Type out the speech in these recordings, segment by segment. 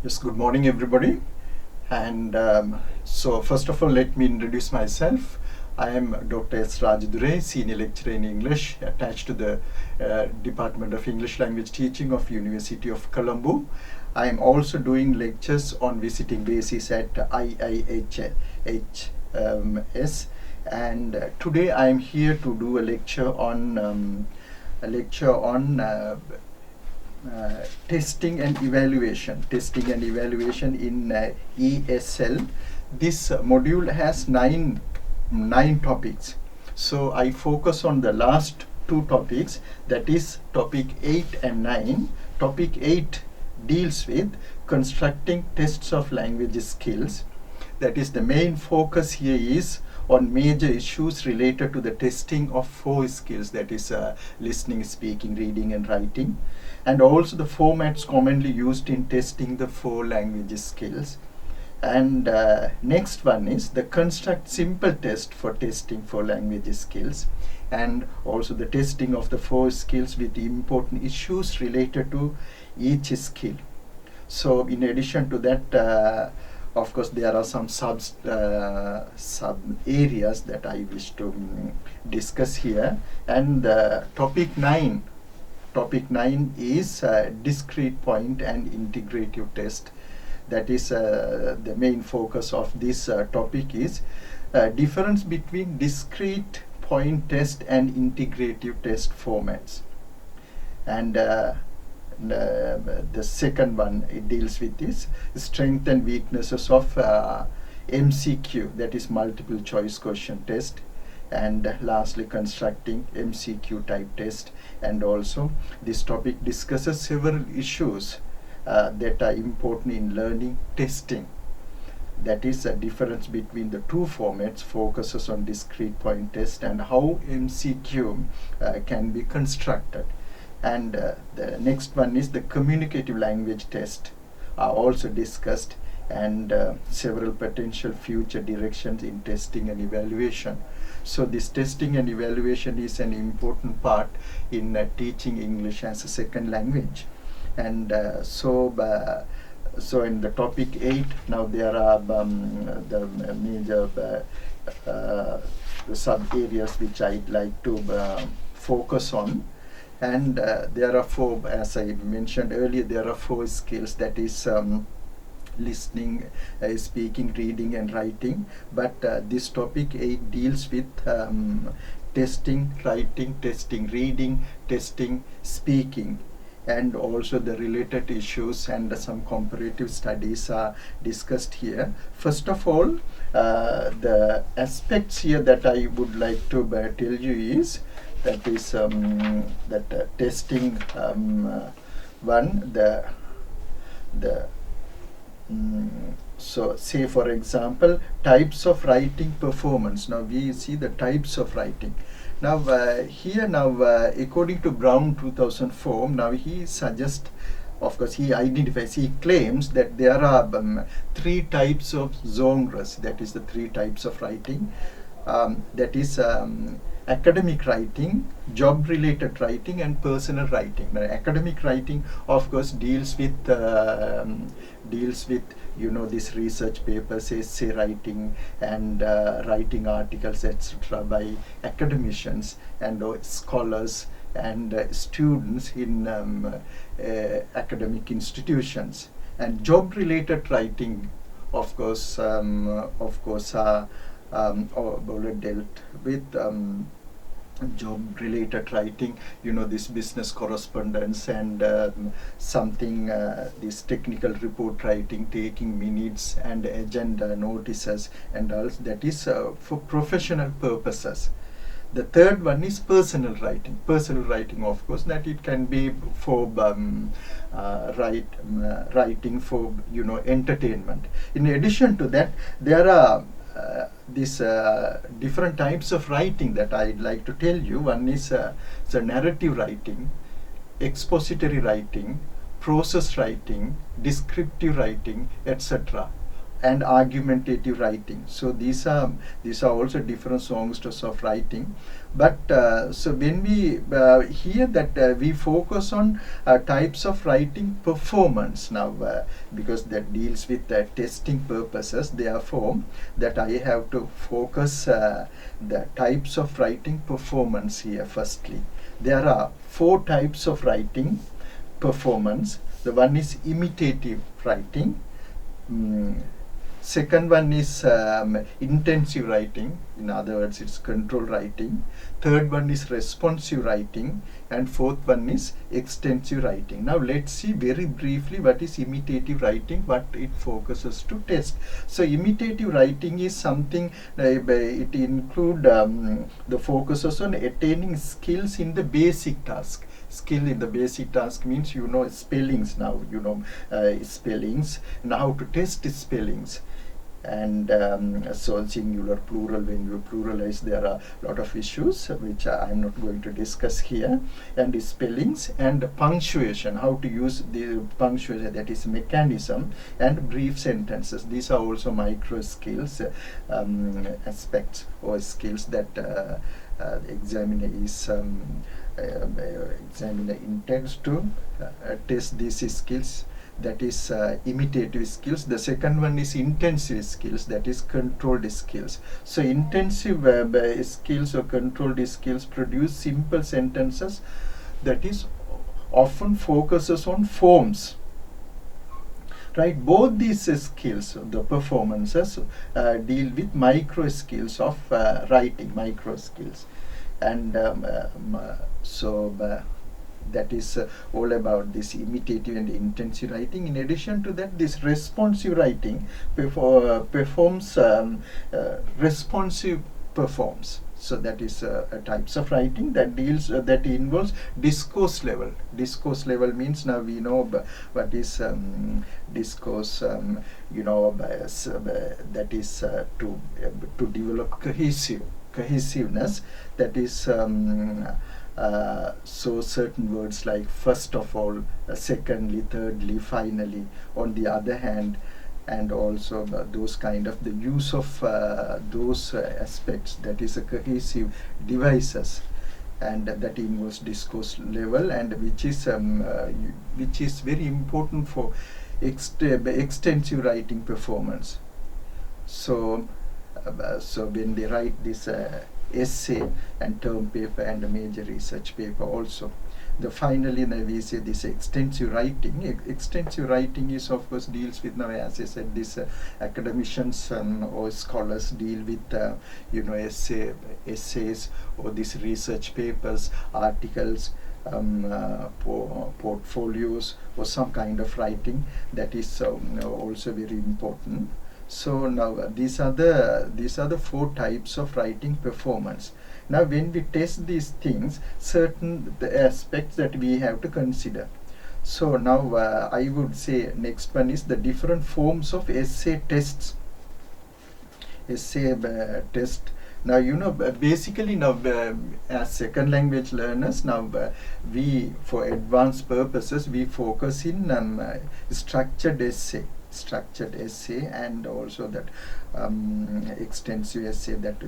Yes, good morning, everybody. And so, first of all, let me introduce myself. I am Dr. S. Raj-Learner, Senior Lecturer in English, attached to the Department of English Language Teaching of University of Colombo. I am also doing lectures on visiting basis at IIHS. And today I am here to do a lecture on testing and evaluation in ESL. This module has nine topics, so I focus on the last two topics, that is topic 8 and 9. Topic 8 deals with constructing tests of language skills. That is, the main focus here is on major issues related to the testing of 4 skills, that is listening, speaking, reading and writing, and also the formats commonly used in testing the 4 language skills. And next one is the construct simple test for testing 4 language skills, and also the testing of the 4 skills with important issues related to each skill. So in addition to that, of course, there are some sub areas that I wish to discuss here. And topic 9 is discrete point and integrative test. That is the main focus of this topic is difference between discrete point test and integrative test formats. And the second one, it deals with this strength and weaknesses of MCQ, that is multiple choice question test, and lastly constructing MCQ type test. And also this topic discusses several issues that are important in learning testing. That is a difference between the two formats, focuses on discrete point test and how MCQ can be constructed. And the next one is the communicative language test, are also discussed, and several potential future directions in testing and evaluation. So this testing and evaluation is an important part in teaching English as a second language. And so in the topic 8, now there are the major sub areas which I'd like to focus on. And there are 4, as I mentioned earlier, there are 4 skills, that is listening, speaking, reading and writing. But this topic 8 deals with testing writing, testing reading, testing speaking, and also the related issues, and some comparative studies are discussed here. First of all, the aspects here that I would like to tell you is that is that testing one, so say for example types of writing performance. Now we see the types of writing. Now here now according to Brown 2004, now he suggests, of course he identifies, he claims that there are 3 types of genres, that is the 3 types of writing. That is academic writing, job related writing and personal writing. Now, academic writing of course deals with this research papers, essay writing and writing articles etc. by academicians and scholars and students in academic institutions. And job related writing of course already dealt with job related writing, this business correspondence and something this technical report writing, taking minutes and agenda notices and all, that is for professional purposes. The third one is personal writing. Personal writing, of course, that it can be for writing for entertainment. In addition to that, there are these different types of writing that I'd like to tell you. One is narrative writing, expository writing, process writing, descriptive writing, etc. and argumentative writing. So these are also different songsters of writing. But so when we hear that we focus on types of writing performance now, because that deals with testing purposes, therefore that I have to focus the types of writing performance here. Firstly, there are 4 types of writing performance. The one is imitative writing. Second one is intensive writing, in other words it's control writing. Third one is responsive writing, and fourth one is extensive writing. Now let's see very briefly what is imitative writing, what it focuses to test. So imitative writing is something, it include the focuses on attaining skills in the basic task. Skill in the basic task means you know spellings now, you know spellings, and how to test spellings. And so singular, plural, when you pluralize there are a lot of issues which I'm not going to discuss here. And spellings and punctuation, how to use the punctuation, that is mechanism, and brief sentences. These are also micro skills, aspects or skills that examiner intends to test these skills. That is imitative skills. The second one is intensive skills, that is controlled skills. So intensive skills or controlled skills produce simple sentences, that is often focuses on forms. Right, both these skills, the performances, deal with micro skills of writing, micro skills. And that is all about this imitative and intensive writing. In addition to that, this responsive writing performs responsive performs. So that is types of writing that deals that involves discourse level. Discourse level means, now we know what is discourse. You know, that is to develop cohesiveness. That is so certain words like first of all, secondly, thirdly, finally, on the other hand, and also those kind of the use of those aspects, that is a cohesive devices, and that involves discourse level, and which is very important for extensive writing performance. So when they write this essay and term paper and a major research paper also, finally now we say this extensive writing. Extensive writing is, of course, deals with, now as I said, this academicians or scholars deal with you know essays or these research papers, articles, portfolios, or some kind of writing that is also very important. So now these are the 4 types of writing performance. Now when we test these things, certain the aspects that we have to consider. So now I would say next one is the different forms of essay tests. Essay test. Now you know basically now as second language learners, now we, for advanced purposes, we focus in structured essay, and also that extensive essay, that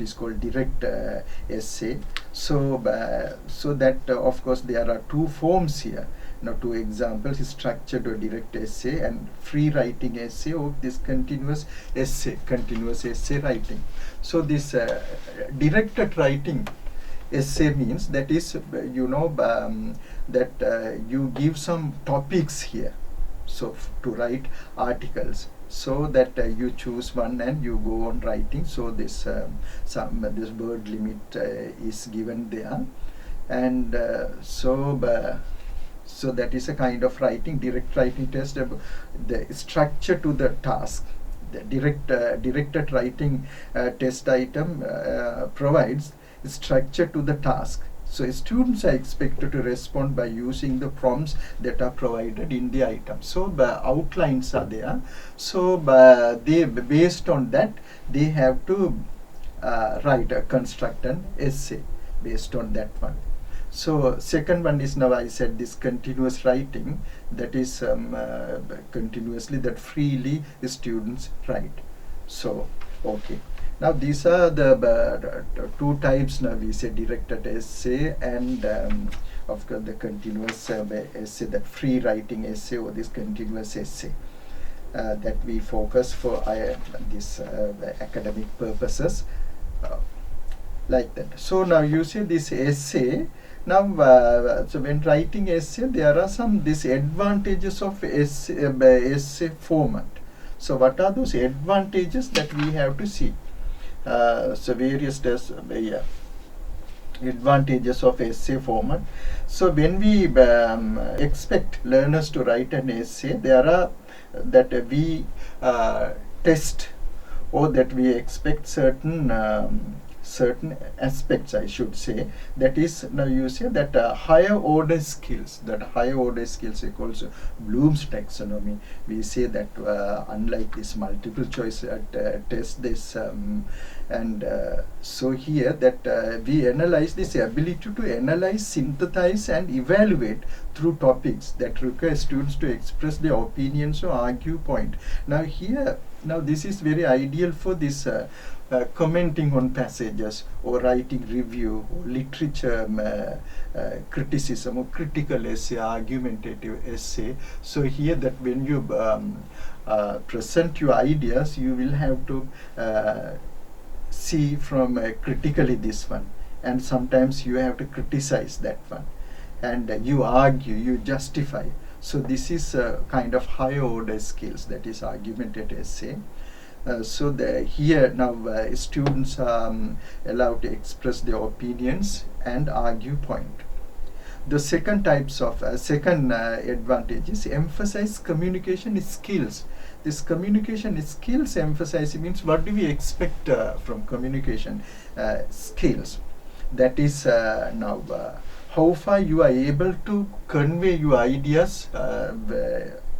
is called direct essay. So that of course there are 2 forms here. Now 2 examples is structured or direct essay, and free writing essay, or this continuous essay writing. So this directed writing essay means that is you know that you give some topics here, so to write articles, so that you choose one and you go on writing. So this this word limit is given there, and so that is a kind of writing, direct writing test. The structure to the task, the directed writing test item provides structure to the task. So students are expected to respond by using the prompts that are provided in the item. So outlines are there. So they, based on that, they have to construct an essay based on that one. So second one is, now I said, this continuous writing, that is continuously, that freely the students write. So okay, now these are the two types. Now we say directed essay and of course the continuous essay, that free writing essay or this continuous essay that we focus for this academic purposes, like that. So now you see this essay. Now, so when writing essay, there are some disadvantages of essay format. So what are those advantages that we have to see? So various advantages of essay format. So when we expect learners to write an essay, there are that we test, or that we expect certain aspects, I should say. That is, now you say that higher order skills, equals Bloom's taxonomy. We say that unlike this multiple choice test, this and so here that we analyze this ability to analyze, synthesize and evaluate through topics that require students to express their opinions or argue point. Now here, now this is very ideal for this commenting on passages, or writing review, or literature criticism, or critical essay, argumentative essay. So here, that when you present your ideas, you will have to see from critically this one, and sometimes you have to criticize that one, and you argue, you justify. So this is kind of higher order skills, that is argumentative essay. So here now students are allowed to express their opinions and argue point. The second types of advantage is emphasize communication skills. This communication skills emphasize means, what do we expect from communication skills? That is now how far you are able to convey your ideas,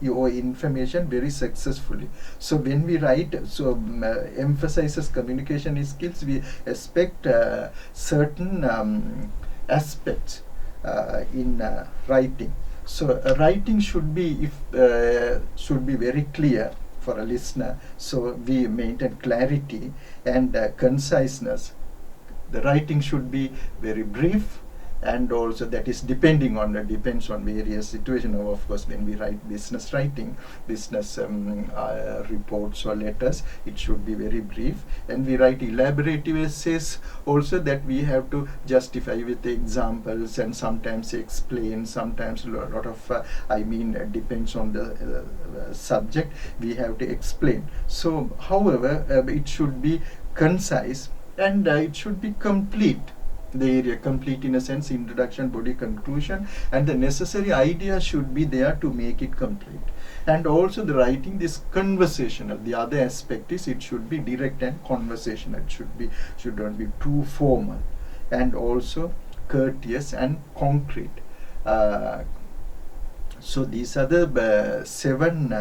your information very successfully. So when we write, so emphasizes communication skills, we expect certain aspects in writing. So writing should be very clear for a listener. So we maintain clarity and conciseness. The writing should be very brief, and also that is depends on various situations. Now, of course, when we write business writing, business reports or letters, it should be very brief. And we write elaborative essays also, that we have to justify with examples and sometimes explain, sometimes a lot of depends on the subject, we have to explain. So however, it should be concise, and it should be complete. The area complete in a sense, introduction, body, conclusion, and the necessary idea should be there to make it complete. And also the writing, this conversational, the other aspect is it should be direct and conversational. It should not be too formal, and also courteous and concrete. So these are the seven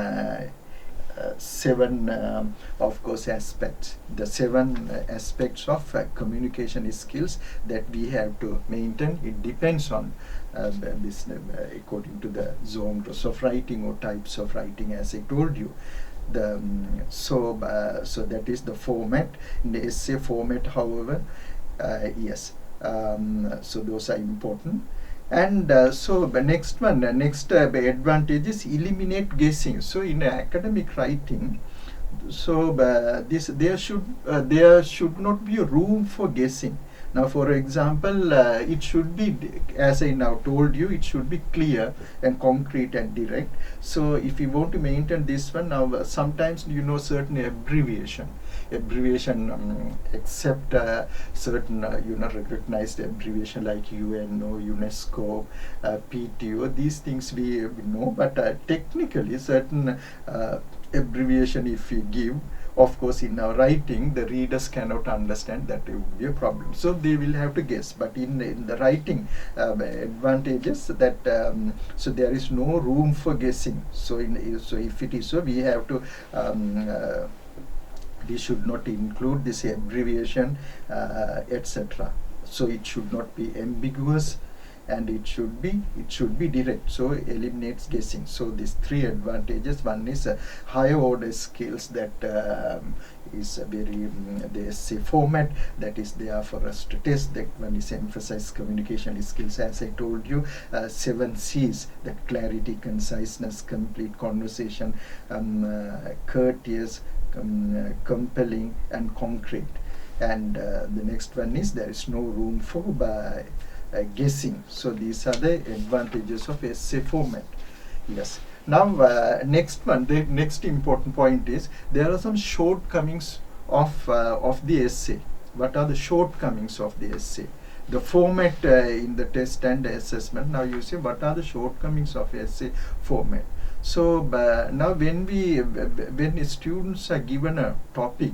of course aspects, the seven aspects of communication skills that we have to maintain. It depends on according to the genres of writing or types of writing, as I told you. So that is the format. In the essay format, however, yes, so those are important. And so the next advantage is eliminate guessing. So in academic writing, so there should not be a room for guessing. Now, for example, it should be, as I now told you, it should be clear and concrete and direct. So if you want to maintain this one, now sometimes certain abbreviation, except certain recognized abbreviation like UNO, UNESCO, PTO. These things we know, but technically certain abbreviation if we give, of course, in our writing, the readers cannot understand, that it would be a problem. So they will have to guess. But in the writing, advantages that so there is no room for guessing. So if it is so, we have to we should not include this abbreviation, etc. So it should not be ambiguous, and it should be direct, so eliminates guessing. So these three advantages. One is higher order skills, that is a very the essay format that is there for us to test. That one is emphasize communication skills, as I told you, 7 C's, that clarity, conciseness, complete conversation, courteous, compelling, and concrete. And the next one is there is no room for guessing. So these are the advantages of essay format. Yes. Now next one, the next important point is there are some shortcomings of the essay. What are the shortcomings of the essay? The format in the test and assessment. Now you see what are the shortcomings of essay format. So now when students are given a topic,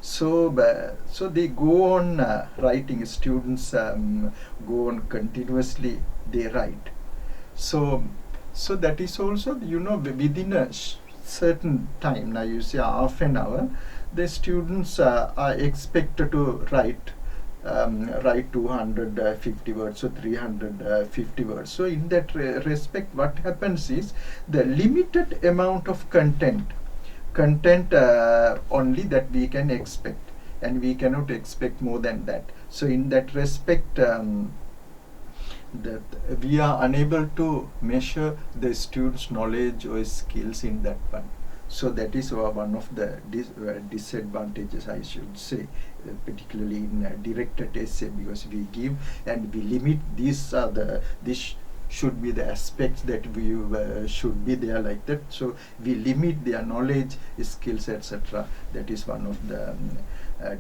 so they go on writing. Students go on continuously, they write. So that is also, within a certain time. Now you see half an hour, the students are expected to write 250 words or 350 words. So in that respect, what happens is the limited amount of content only that we can expect, and we cannot expect more than that. So in that respect, that we are unable to measure the students' knowledge or skills in that one. So that is one of the disadvantages, I should say, particularly in directed essay, because we give and we limit. This should be the aspects that we should be there, like that. So we limit their knowledge, skills, etc. That is one of the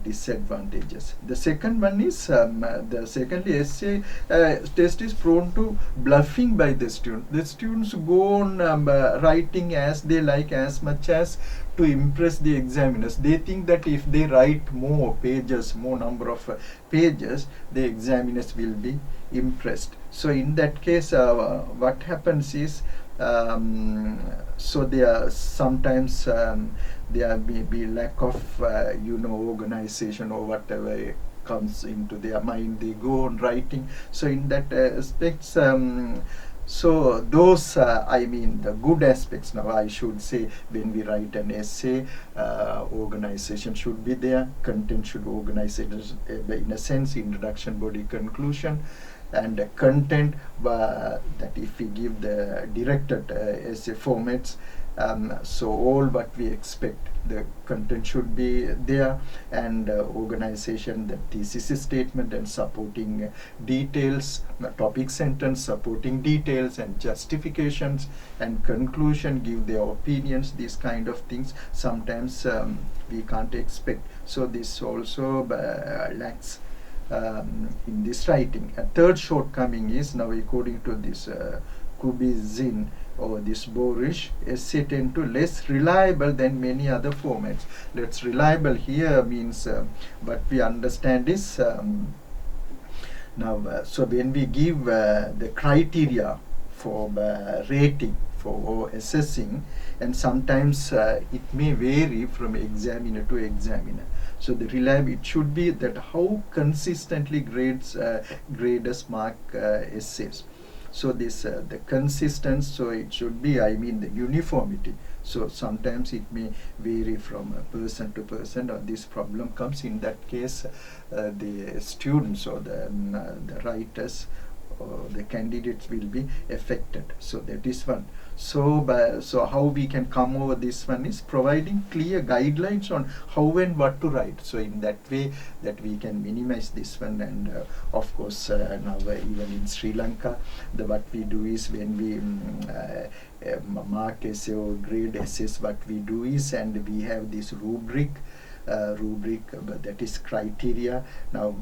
disadvantages. The second one is the secondly essay test is prone to bluffing by the student. The students go on writing as they like, as much as to impress the examiners. They think that if they write more number of pages, the examiners will be impressed. So in that case, what happens is, so there are sometimes there may be lack of organization or whatever comes into their mind. They go on writing. So in that aspects, so those the good aspects. Now I should say, when we write an essay, organization should be there, content should organize it in a sense, introduction, body, conclusion, and content, that if we give the directed essay formats, so all what we expect, the content should be there, and organization, the thesis statement and supporting details, topic sentence, supporting details and justifications, and conclusion, give their opinions. These kind of things sometimes we can't expect. So this also lacks in this writing. A third shortcoming is, now according to this Kubizin or this Borish, essay tend to less reliable than many other formats. Less reliable here means what we understand is so when we give the criteria for rating, for assessing, and sometimes it may vary from examiner to examiner. So the reliable, it should be that how consistently graders mark essays. So this the consistency, so it should be, the uniformity. So sometimes it may vary from person to person, or this problem comes. In that case, the students or the writers or the candidates will be affected. So that is one. So how we can come over this one is providing clear guidelines on how and what to write. So in that way that we can minimize this one. And of course now even in Sri Lanka, what we do is, when we mark essay or grade essays, what we do is, and we have this rubric, that is criteria. Now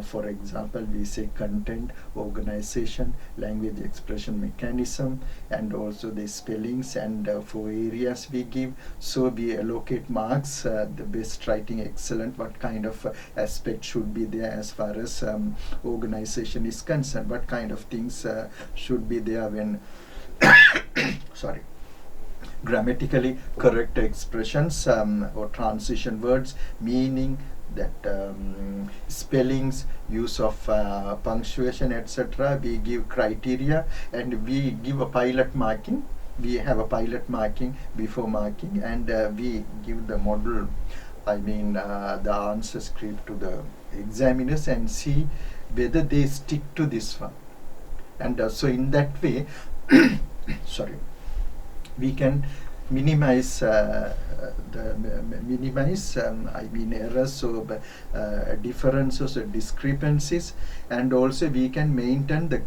for example, we say content, organization, language expression mechanism, and also the spellings, and for areas we give. So we allocate marks, the best writing, excellent, what kind of aspect should be there as far as organization is concerned, what kind of things should be there when sorry, grammatically correct expressions or transition words, meaning, that spellings, use of punctuation, etc. We give criteria and we give a pilot marking. We have a pilot marking before marking, and we give the model, the answer script to the examiners and see whether they stick to this one. And so in that way, sorry, we can minimize errors or differences or discrepancies, and also we can maintain the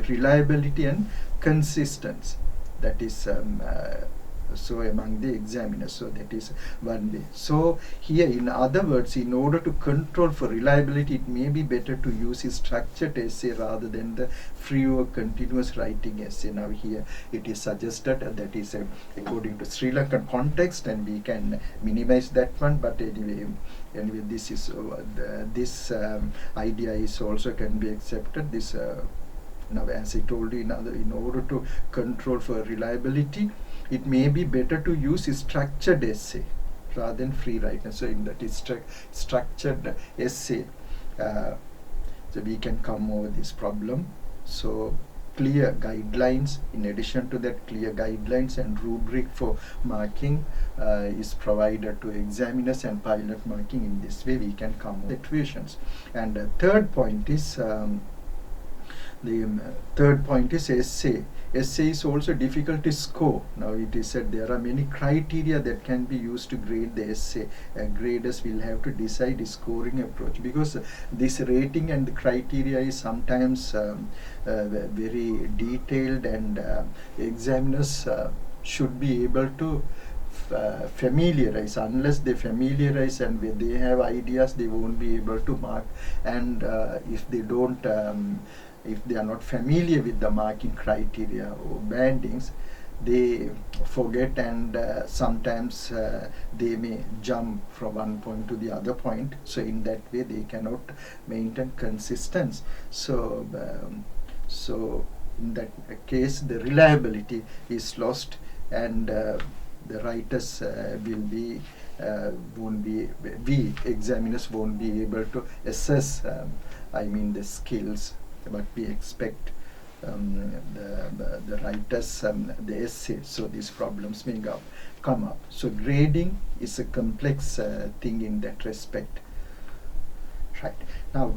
reliability and consistency. That is so among the examiners. So that is one way. So here, in other words, in order to control for reliability, it may be better to use a structured essay rather than the free or continuous writing essay. Now here it is suggested that is according to Sri Lankan context, and we can minimize that one. But anyway, this is this idea is also can be accepted. This now, as I told you, in order to control for reliability, it may be better to use a structured essay rather than free writing. So in that is structured essay, so we can come over this problem. So clear guidelines, in addition to that, clear guidelines and rubric for marking is provided to examiners, and pilot marking. In this way we can come over situations. And third point is essay. Essay is also difficult to score. Now it is said there are many criteria that can be used to grade the essay. Graders will have to decide the scoring approach, because this rating and the criteria is sometimes very detailed, and examiners should be able to familiarize. Unless they familiarize and they have ideas, they won't be able to mark. And if they don't if they are not familiar with the marking criteria or bandings, they forget, and sometimes they may jump from one point to the other point. So in that way they cannot maintain consistency. So in that case the reliability is lost, and the writers we examiners won't be able to assess the skills what we expect the writers the essay. So these problems may come up. So grading is a complex thing in that respect. Right. Now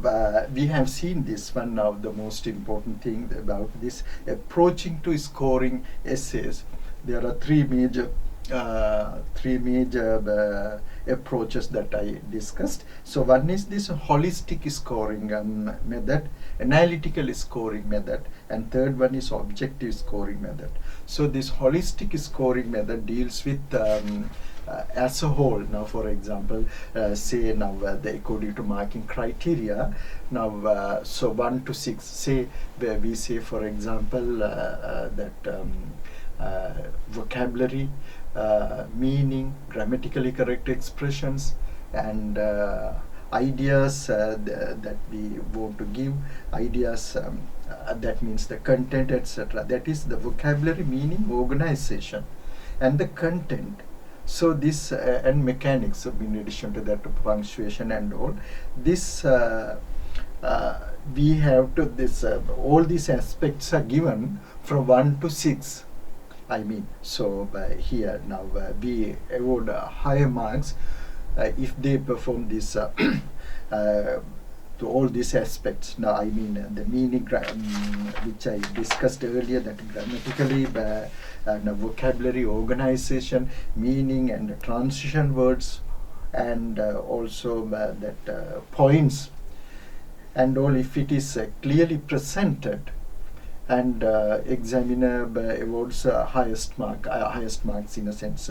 we have seen this one. Now the most important thing about this approaching to scoring essays, there are three major approaches that I discussed. So one is this holistic scoring method, analytical scoring method, and third one is objective scoring method. So this holistic scoring method deals with as a whole. Now for example, say now according to marking criteria, now so 1 to 6, say where we say for example that vocabulary, meaning, grammatically correct expressions, and ideas that we want to give, ideas that means the content, etc. That is the vocabulary, meaning, organization, and the content. So this and mechanics, in addition to that, punctuation and all this, we have to this all these aspects are given from 1 to 6. So here now we award higher marks if they perform this to all these aspects. Now the meaning, which I discussed earlier, that grammatically, vocabulary, organization, meaning, and transition words, and also that points and all, if it is clearly presented, and examiner awards highest marks in a sense.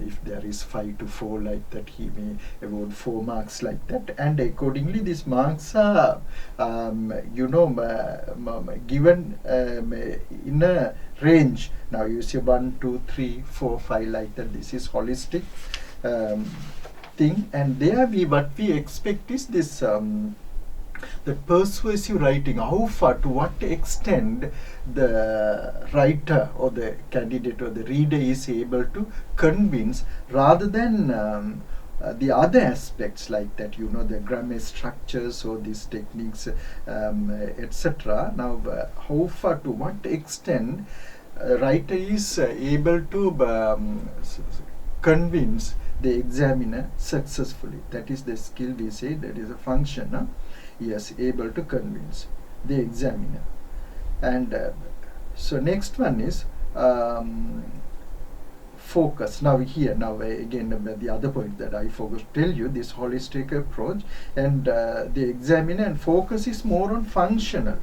If there is 5 to 4 like that, he may award 4 marks like that, and accordingly these marks are given in a range. Now you see 1, 2, 3, 4, 5 like that. This is holistic thing, and there what we expect is this the persuasive writing, how far, to what extent the writer or the candidate or the reader is able to convince, rather than the other aspects like that, the grammar structures or these techniques, etc. Now, how far, to what extent writer is able to convince the examiner successfully. That is the skill we say, that is a function. Yes, able to convince the examiner. And so next one is focus. Now again, the other point that I forgot to tell you, this holistic approach and the examiner, and focus is more on functional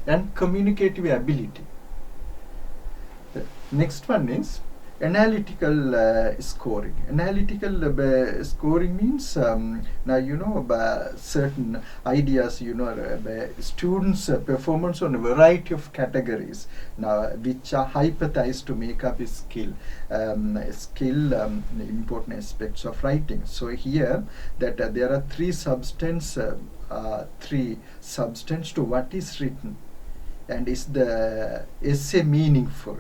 and communicative ability. The next one is analytical scoring. Analytical scoring means certain ideas, students' performance on a variety of categories now, which are hypothesized to make up a skill. Important aspects of writing. So here that there are three substance to what is written, and is the essay meaningful.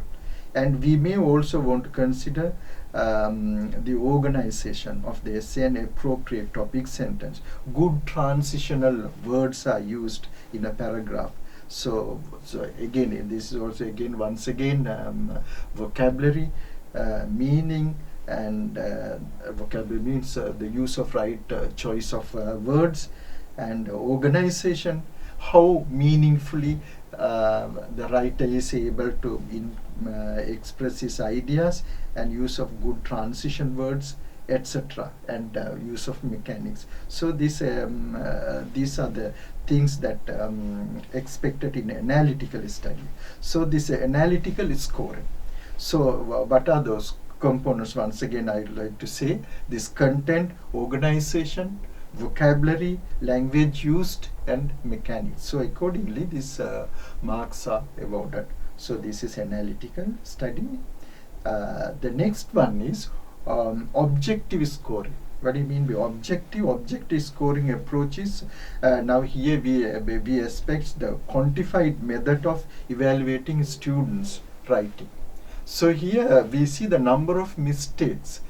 And we may also want to consider the organization of the essay and appropriate topic sentence. Good transitional words are used in a paragraph. So again, this is also once again vocabulary, meaning, and vocabulary means the use of right choice of words, and organization, how meaningfully the writer is able to express his ideas, and use of good transition words, etc., and use of mechanics. So these are the things that expected in analytical study. So this analytical scoring. So what are those components? Once again, I would like to say this: content, organization, vocabulary, language used, and mechanics. So accordingly, these marks are awarded. So this is analytical study. The next one is objective scoring. What do you mean by objective? Objective scoring approaches. Now here we expect the quantified method of evaluating students' writing. So here we see the number of mistakes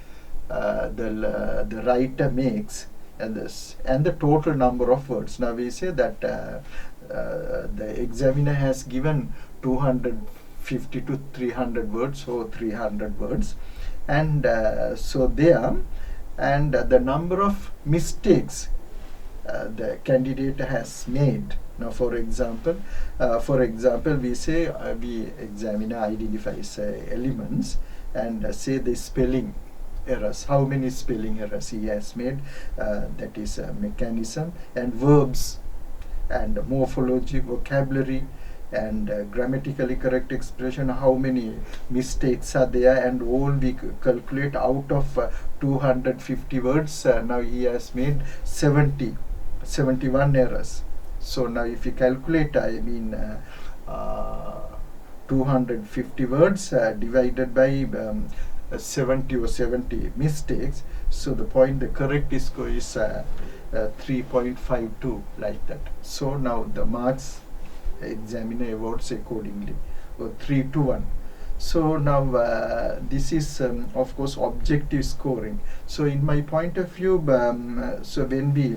the writer makes, and the total number of words. Now we say that the examiner has given 250 to 300 words, or 300 words, and so there, and the number of mistakes the candidate has made. Now, for example, we say the examiner identifies elements and say the spelling errors. How many spelling errors he has made? That is a mechanism, and verbs, and morphology, vocabulary, and grammatically correct expression. How many mistakes are there? And all we calculate out of 250 words. Now he has made 71 errors. So now if you calculate, 250 words divided by 70 mistakes. So the correct score is 3.52, like that. So now the marks examiner awards accordingly, or 3-1. So now this is of course objective scoring. So in my point of view, so when we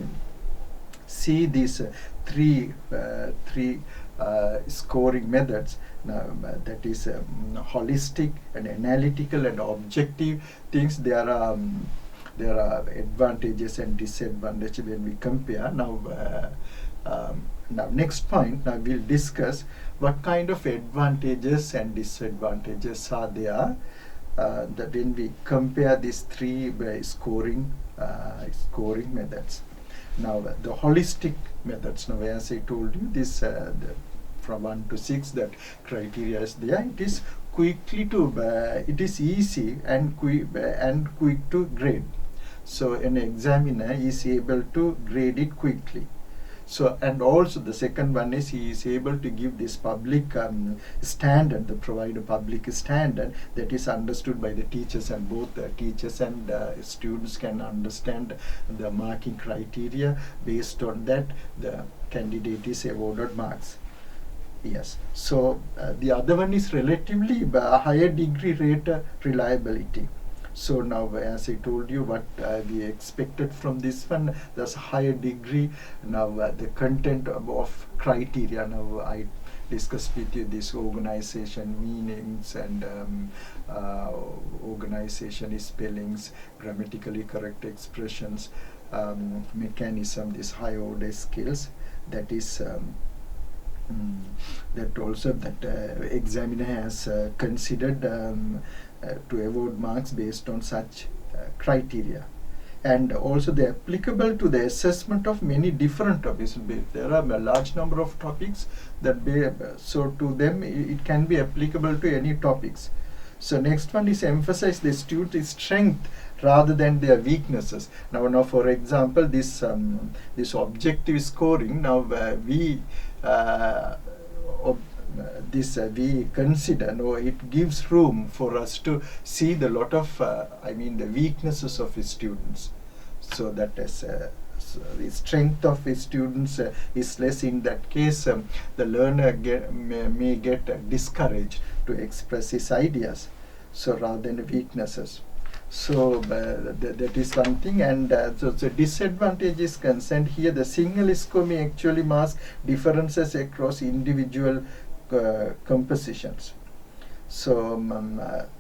see these three scoring methods, that is holistic and analytical and objective things, there are advantages and disadvantages when we compare. Now next point, now we'll discuss what kind of advantages and disadvantages are there that when we compare these three scoring methods. Now the holistic methods, now as I told you, this from 1 to 6, that criteria is there. It is it is easy and quick to grade. So an examiner is able to grade it quickly. So, and also the second one is he is able to give this public standard, provide a public standard that is understood by the teachers, and both the teachers and students can understand the marking criteria. Based on that, the candidate is awarded marks. Yes. So the other one is relatively higher degree rate reliability. So now, as I told you, what we expected from this one, there's a higher degree. Now the content of criteria, now I discussed with you this organization meanings and organization spellings, grammatically correct expressions, mechanism, these high order skills. That is that also that examiner has considered to award marks based on such criteria. And also they are applicable to the assessment of many different topics. There are a large number of topics that so to them it can be applicable to any topics. So next one is emphasize the student's strength rather than their weaknesses. Now for example, this objective scoring. Now we consider, no, it gives room for us to see the lot of the weaknesses of students, so that as so the strength of students is less. In that case, the learner may get discouraged to express his ideas, so rather than weaknesses. So that is one thing. And so the disadvantage is concerned here, the single score may actually mask differences across individual compositions. So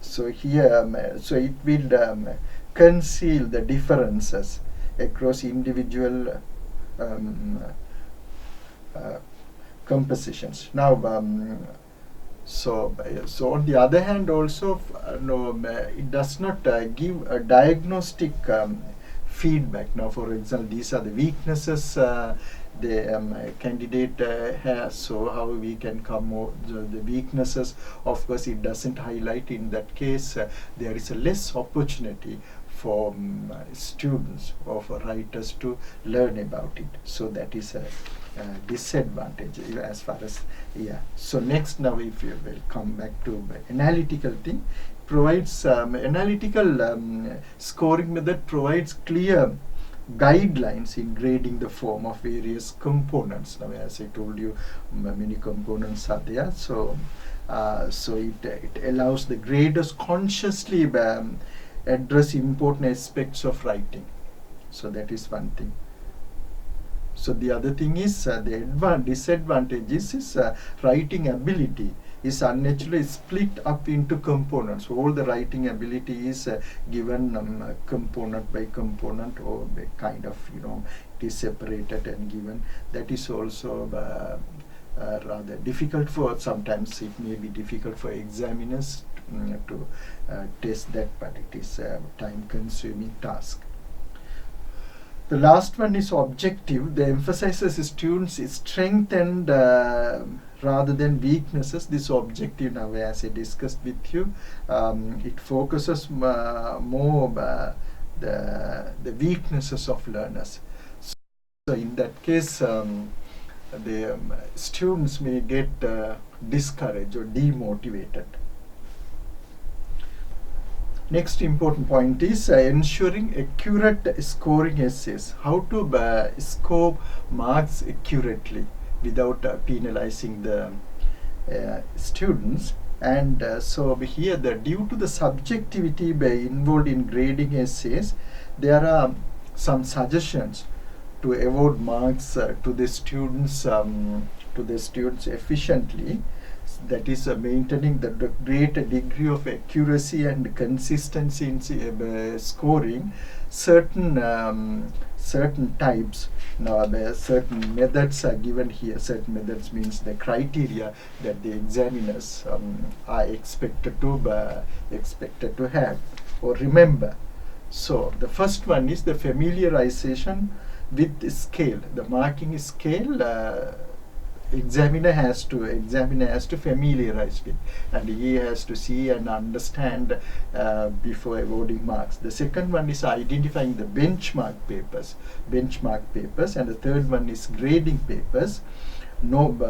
so here so it will conceal the differences across individual compositions. Now so on the other hand also, it does not give a diagnostic feedback. Now for example, these are the weaknesses the candidate has, so how we can come over the weaknesses. Of course it doesn't highlight. In that case there is a less opportunity for students or for writers to learn about it. So that is a disadvantage as far as So next, now if you will come back to analytical thing, provides analytical scoring method provides clear guidelines in grading the form of various components. Now as I told you, many components are there, so so it allows the graders consciously address important aspects of writing. So that is one thing. So the other thing is the disadvantages is writing ability is unnaturally split up into components. All the writing ability is given component by component, or kind of it is separated and given. That is also rather difficult for, sometimes it may be difficult for examiners to test that, but it is a time consuming task. The last one is objective. The emphasizes students' strength and rather than weaknesses. This objective, now as I discussed with you, it focuses more the weaknesses of learners. So in that case, the students may get discouraged or demotivated. Next important point is ensuring accurate scoring essays. How to score marks accurately without penalizing the students. And so here, due to the subjectivity involved in grading essays, there are some suggestions to award marks to the students efficiently. That is maintaining the great degree of accuracy and consistency in scoring. Certain types, now certain methods are given here. Certain methods means the criteria that the examiners are expected to have or remember. So the first one is the familiarization with scale. The marking scale, examiner has to familiarize with, and he has to see and understand before awarding marks. The second one is identifying the benchmark papers, and the third one is grading papers.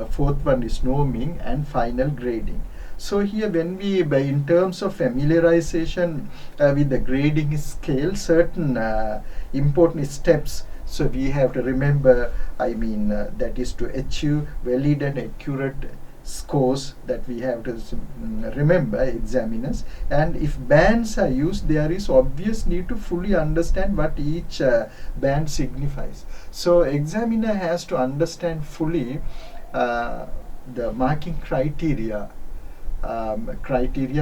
Fourth one is norming, and final grading. So here, when we in terms of familiarization with the grading scale, certain important steps. So we have to remember, that is to achieve valid and accurate scores that we have to remember, examiners. And if bands are used, there is obvious need to fully understand what each band signifies. So examiner has to understand fully the marking criteria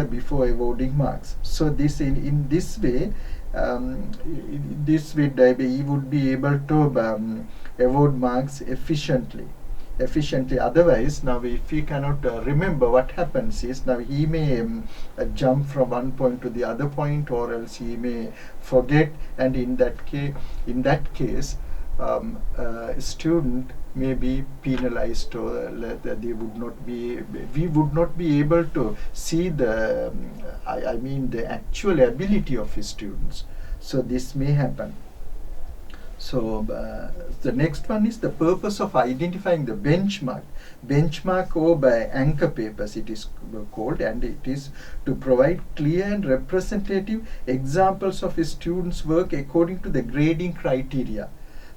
before awarding marks. So this in this way, he would be able to award marks efficiently. Otherwise, now if he cannot remember, what happens is, now he may jump from one point to the other point, or else he may forget, and in that case, student may be penalized, or we would not be able to see the the actual ability of his students. So this may happen. So the next one is the purpose of identifying the benchmark or by anchor papers it is called, and it is to provide clear and representative examples of a student's work according to the grading criteria.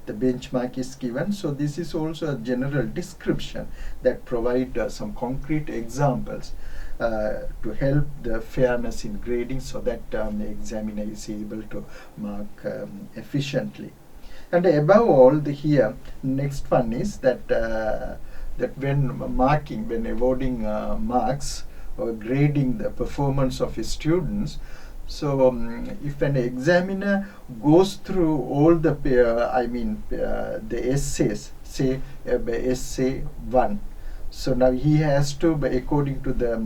The benchmark is given, so this is also a general description that provide some concrete examples to help the fairness in grading, so that the examiner is able to mark efficiently. And above all, here next one is that when awarding marks or grading the performance of his students, so if an examiner goes through all the the essays, say essay 1, so now he has to, according to the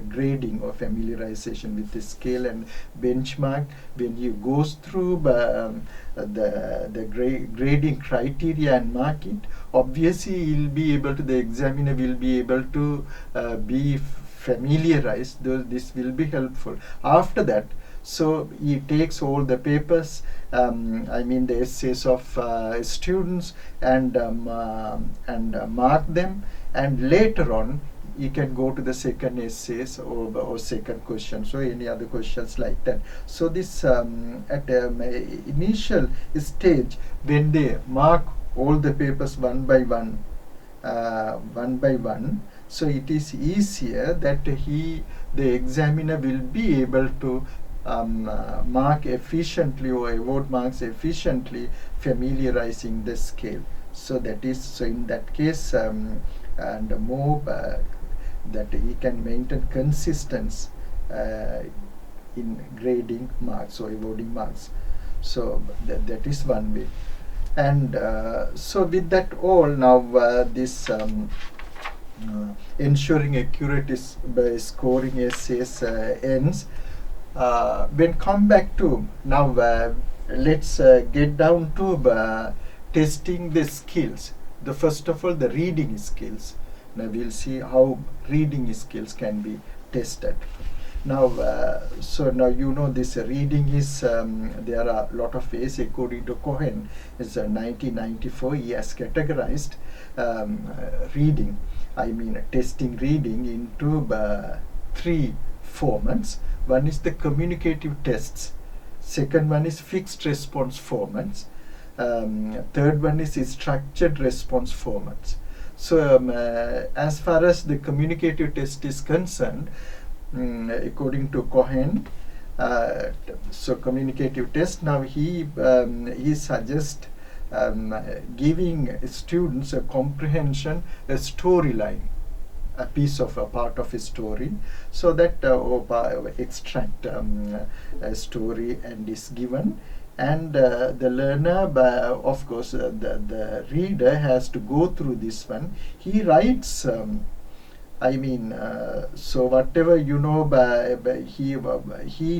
grading or familiarization with the scale and benchmark, when he goes through the grading criteria and mark it, obviously the examiner will be able to be familiarized. This will be helpful. After that, so he takes all the papers, the essays of students, and mark them, and later on you can go to the second essays or second questions or any other questions like that. So this at initial stage, when they mark all the papers one by one, so it is easier that the examiner will be able to mark efficiently or award marks efficiently, familiarizing the scale. So in that case, and more that he can maintain consistency in grading marks or awarding marks. So that is one way. And so with that all, now this ensuring accurate by scoring essays ends. When come back to now, let's get down to testing the skills. The first of all, the reading skills. Now we'll see how reading skills can be tested. Now, so now this reading is, there are a lot of ways according to Cohen. It's 1994, he has categorized reading, testing reading into 3 formats. One is the communicative tests, second one is fixed response formats, third one is structured response formats. So as far as the communicative test is concerned, according to Cohen, so communicative test, now he suggests giving students a comprehension, a storyline, a part of a story, so that extract a story and is given, and the learner, of course, the reader has to go through this one. He writes so whatever he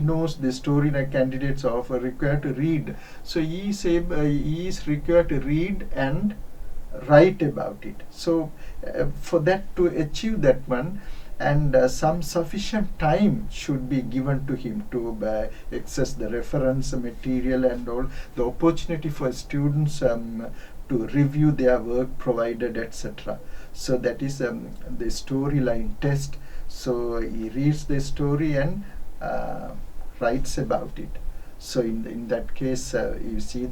knows the story that candidates are required to read. So he is required to read and write about it. So for that, to achieve that one, and some sufficient time should be given to him to access the reference material and all, the opportunity for students to review their work provided, etc. So that is the storyline test. So he reads the story and writes about it. So in that case, you see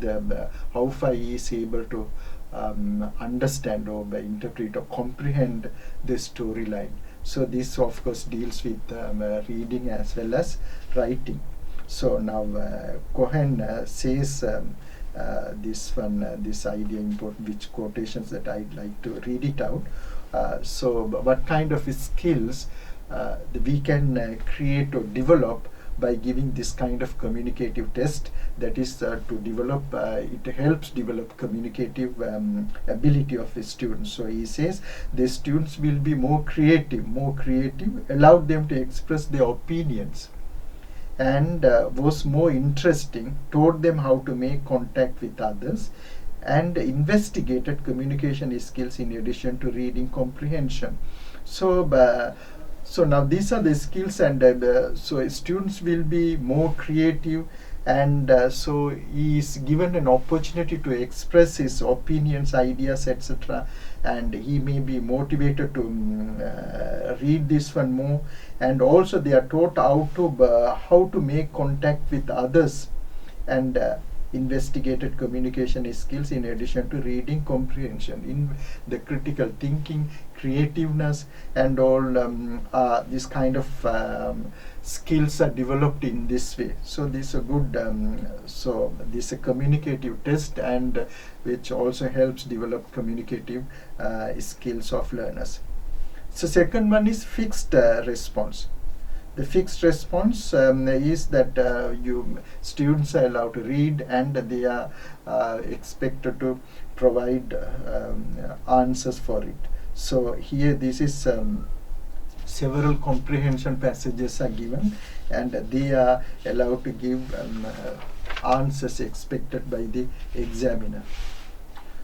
how far he is able to understand or by interpret or comprehend the storyline. So this of course deals with reading as well as writing. So now Cohen says this idea important, which quotations that I'd like to read it out. So what kind of skills we can create or develop by giving this kind of communicative test, that is to develop, it helps develop communicative ability of the students. So he says the students will be more creative, allow them to express their opinions, and was more interesting, taught them how to make contact with others, and investigated communication skills in addition to reading comprehension. So now these are the skills, and so students will be more creative, and so he is given an opportunity to express his opinions, ideas, etc., and he may be motivated to read this one more, and also they are taught how to make contact with others, and investigated communication skills in addition to reading comprehension, in the critical thinking, creativeness, and all this kind of skills are developed in this way. So this is a good so this is a communicative test, and which also helps develop communicative skills of learners. So second one is fixed response. The fixed response is that students are allowed to read, and they are expected to provide answers for it. So here this is several comprehension passages are given, and they are allowed to give answers expected by the examiner.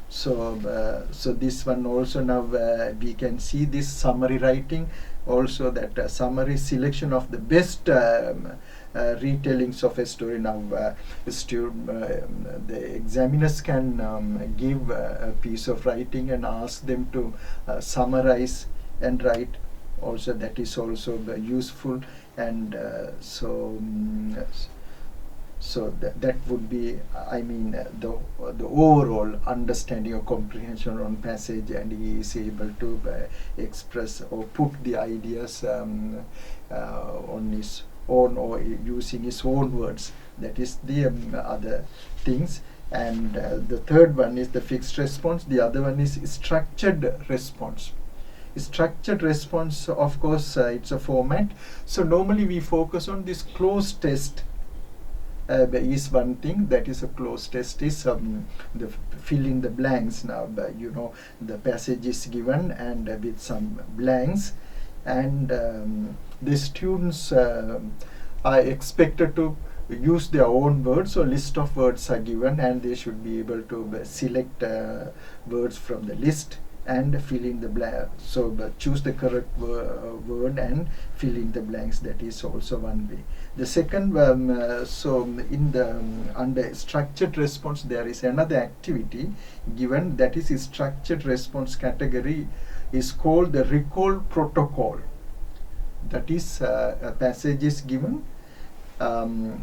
So so this one also, now we can see this summary writing also, that summary selection of the best retellings of a story. Now the examiners can give a piece of writing and ask them to summarize and write. Also that is also useful, and so that would be, I mean, the overall understanding or comprehension on passage, and he is able to express or put the ideas on his own, or using his own words. That is the other things. And the third one is the fixed response. The other one is structured response. Structured response, of course, it's a format. So normally we focus on this closed test. Is one thing, that is a closed test, is the fill in the blanks. Now the passage is given, and with some blanks, and the students are expected to use their own words. So list of words are given, and they should be able to select words from the list and fill in the blank. So choose the correct word and fill in the blanks. That is also one way. The second, so in the under structured response, there is another activity given, that is structured response category, is called the recall protocol. That is a passage is given, and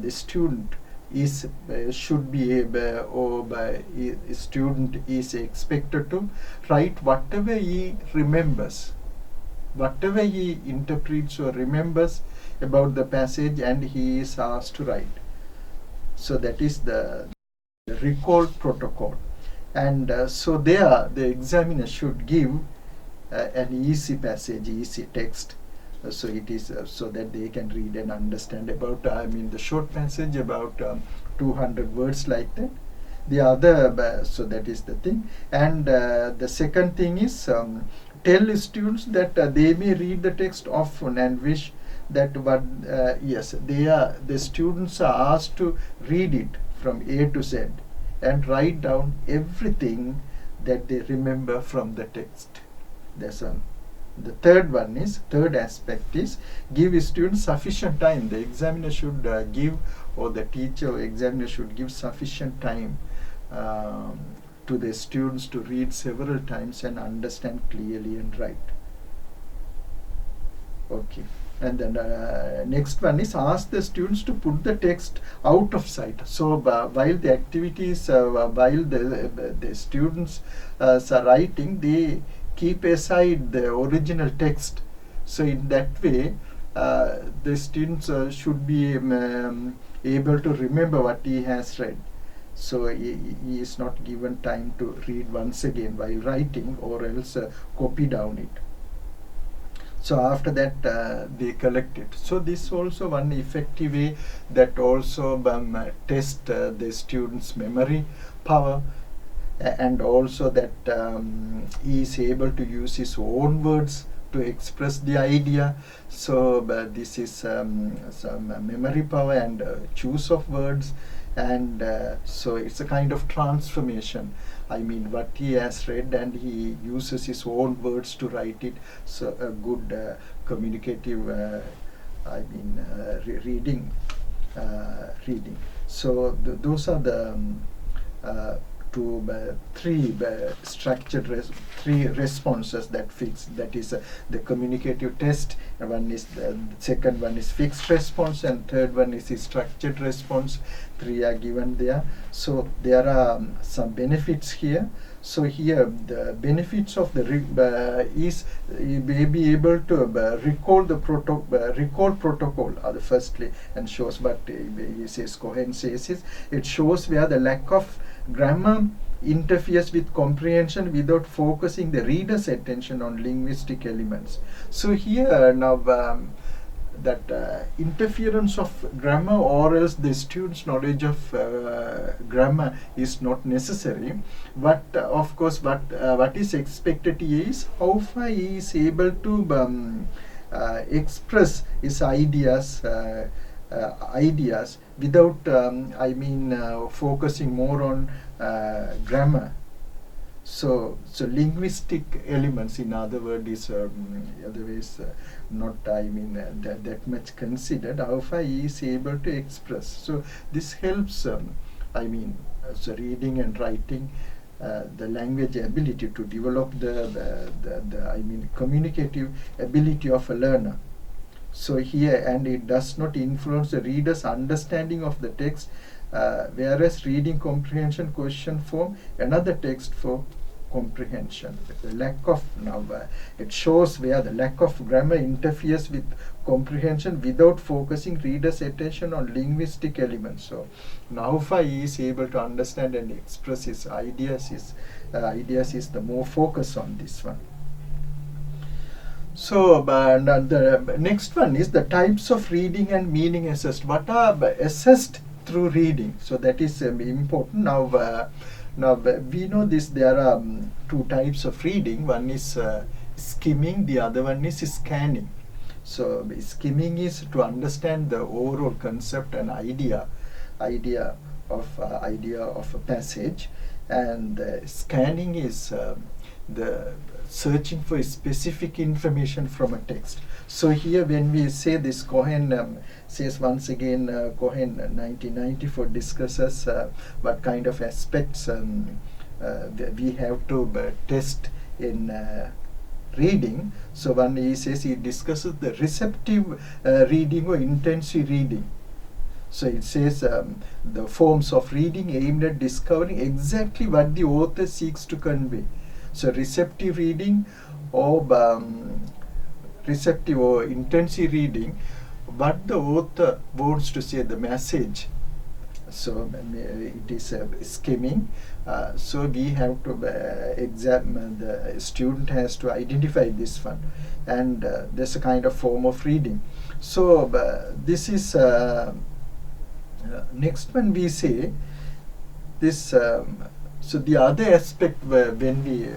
the student is should be able, or by student is expected to write whatever he remembers, whatever he interprets or remembers about the passage, and he is asked to write. So that is the recall protocol. And so there the examiner should give an easy passage, easy text. So it is so that they can read and understand about, I mean, the short passage about 200 words, like that. The other, so that is the thing. And the second thing is tell students that they may read the text often and wish that yes, the students are asked to read it from A to Z and write down everything that they remember from the text. That's one. The third aspect is give students sufficient time. The examiner should give, or the teacher or examiner should give sufficient time to the students to read several times and understand clearly and write. Okay. And then next one is ask the students to put the text out of sight. So while the activities, while the students are writing, they keep aside the original text. So in that way, the students should be able to remember what he has read. So he is not given time to read once again while writing, or else copy down it. So after that they collect it. So this also one effective way that also test the students' memory power, and also that he is able to use his own words to express the idea. So this is some memory power and choose of words, and so it's a kind of transformation. I mean, what he has read and he uses his own words to write it. So a good communicative, reading. So those are the three responses that fix. That is the communicative test. One is the second one is fixed response, and third one is structured response. Three are given there. So there are some benefits here. So here the benefits of the is you may be able to recall the protocol firstly, and shows what he says. Cohen says is it shows where the lack of grammar interferes with comprehension without focusing the reader's attention on linguistic elements. So here now that interference of grammar, or else the student's knowledge of grammar is not necessary. But of course, what is expected is how far he is able to express his ideas without focusing more on grammar. So linguistic elements, in other words, is otherwise not that much considered. How far he is able to express. So this helps. So reading and writing, the language ability to develop the communicative ability of a learner. So here, and it does not influence the reader's understanding of the text, whereas reading comprehension question form another text for comprehension. The lack of it shows where the lack of grammar interferes with comprehension without focusing reader's attention on linguistic elements. So now how far he is able to understand and express his ideas is the more focus on this one. So the next one is the types of reading and meaning assessed. What are assessed through reading? So that is important. Now we know this. There are two types of reading. One is skimming. The other one is scanning. So skimming is to understand the overall concept and idea of a passage, and scanning is the searching for specific information from a text. So here when we say this, Cohen says once again, Cohen 1994 discusses what kind of aspects we have to test in reading. So one, he says, he discusses the receptive reading or intensive reading. So it says the forms of reading aimed at discovering exactly what the author seeks to convey. So receptive reading or receptive or intensive reading, what the author wants to say, the message. So it is skimming. So we have to examine, the student has to identify this one, and there's a kind of form of reading. So this is next one we say this. So the other aspect when we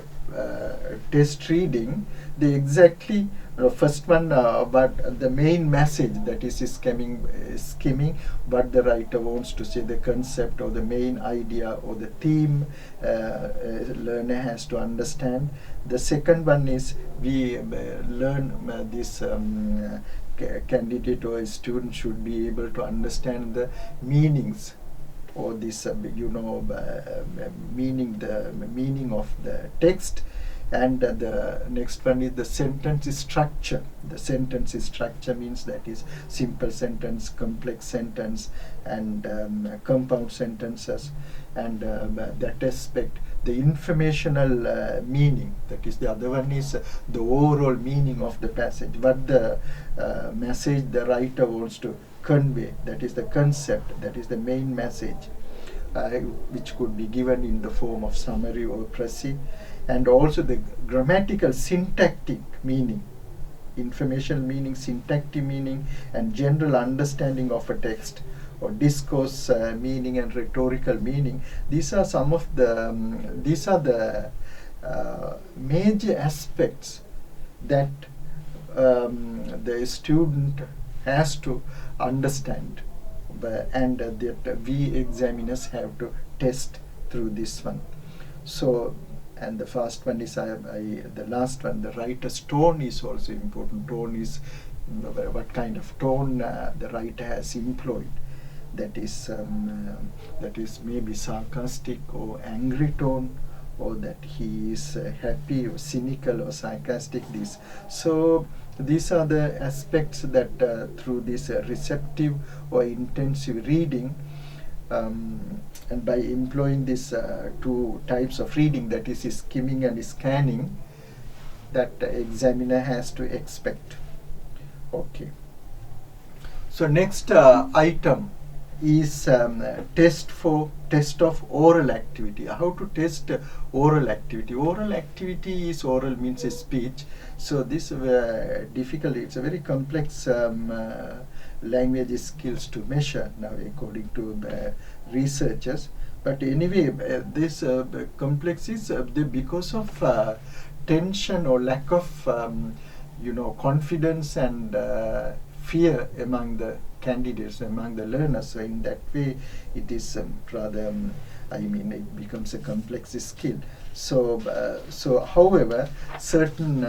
test reading, the exactly first one, but the main message, that is skimming, what the writer wants to say, the concept or the main idea or the theme learner has to understand. The second one is we learn this candidate or a student should be able to understand the meanings, or this meaning of the text. And the next one is the sentence structure. The sentence structure means that is simple sentence, complex sentence, and compound sentences. And that aspect, the informational meaning, that is the other one is the overall meaning of the passage, what the message the writer wants to convey, that is the concept, that is the main message, which could be given in the form of summary or précis. And also the grammatical syntactic meaning, information meaning, syntactic meaning, and general understanding of a text, or discourse meaning and rhetorical meaning. These are some of the major aspects that the student has to understand, and that we examiners have to test through this one. So, and the first one is the last one, the writer's tone is also important. Tone is what kind of tone the writer has employed. That is maybe sarcastic or angry tone, or that he is happy or cynical or sarcastic. So these are the aspects that through this receptive or intensive reading, and by employing these two types of reading, that is skimming and scanning, that the examiner has to expect. Okay. So next item is test of oral activity. How to test oral activity? Oral activity is, oral means speech. So this difficult. It's a very complex language skills to measure now, according to researchers. But anyway, this complex is because of tension or lack of confidence and fear among the candidates, among the learners. So in that way, it is rather, it becomes a complex skill. So however, certain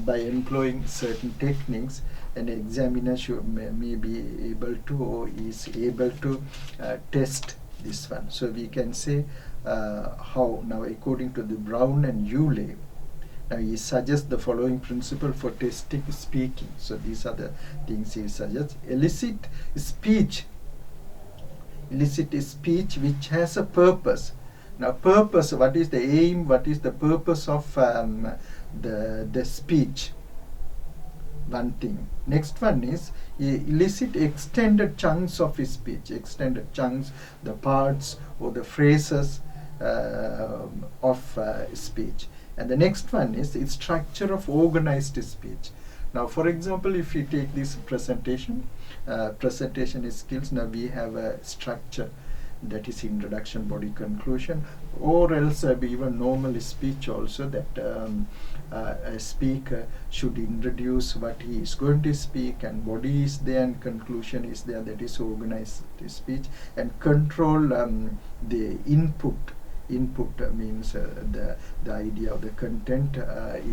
by employing certain techniques, an examiner may be able to, or is able to test this one. So we can say how now, according to the Brown and Yulee, he suggests the following principle for testing speaking. So these are the things he suggests. Elicit speech which has a purpose. Now purpose, what is the aim, what is the purpose of the speech? One thing. Next one is elicit extended chunks of speech, extended chunks, the parts or the phrases of speech. And the next one is its structure of organized speech. Now, for example, if you take this presentation skills, now we have a structure, that is introduction, body, conclusion, or else even normal speech also, that a speaker should introduce what he is going to speak, and body is there and conclusion is there, that is organized speech. And control the input means the idea of the content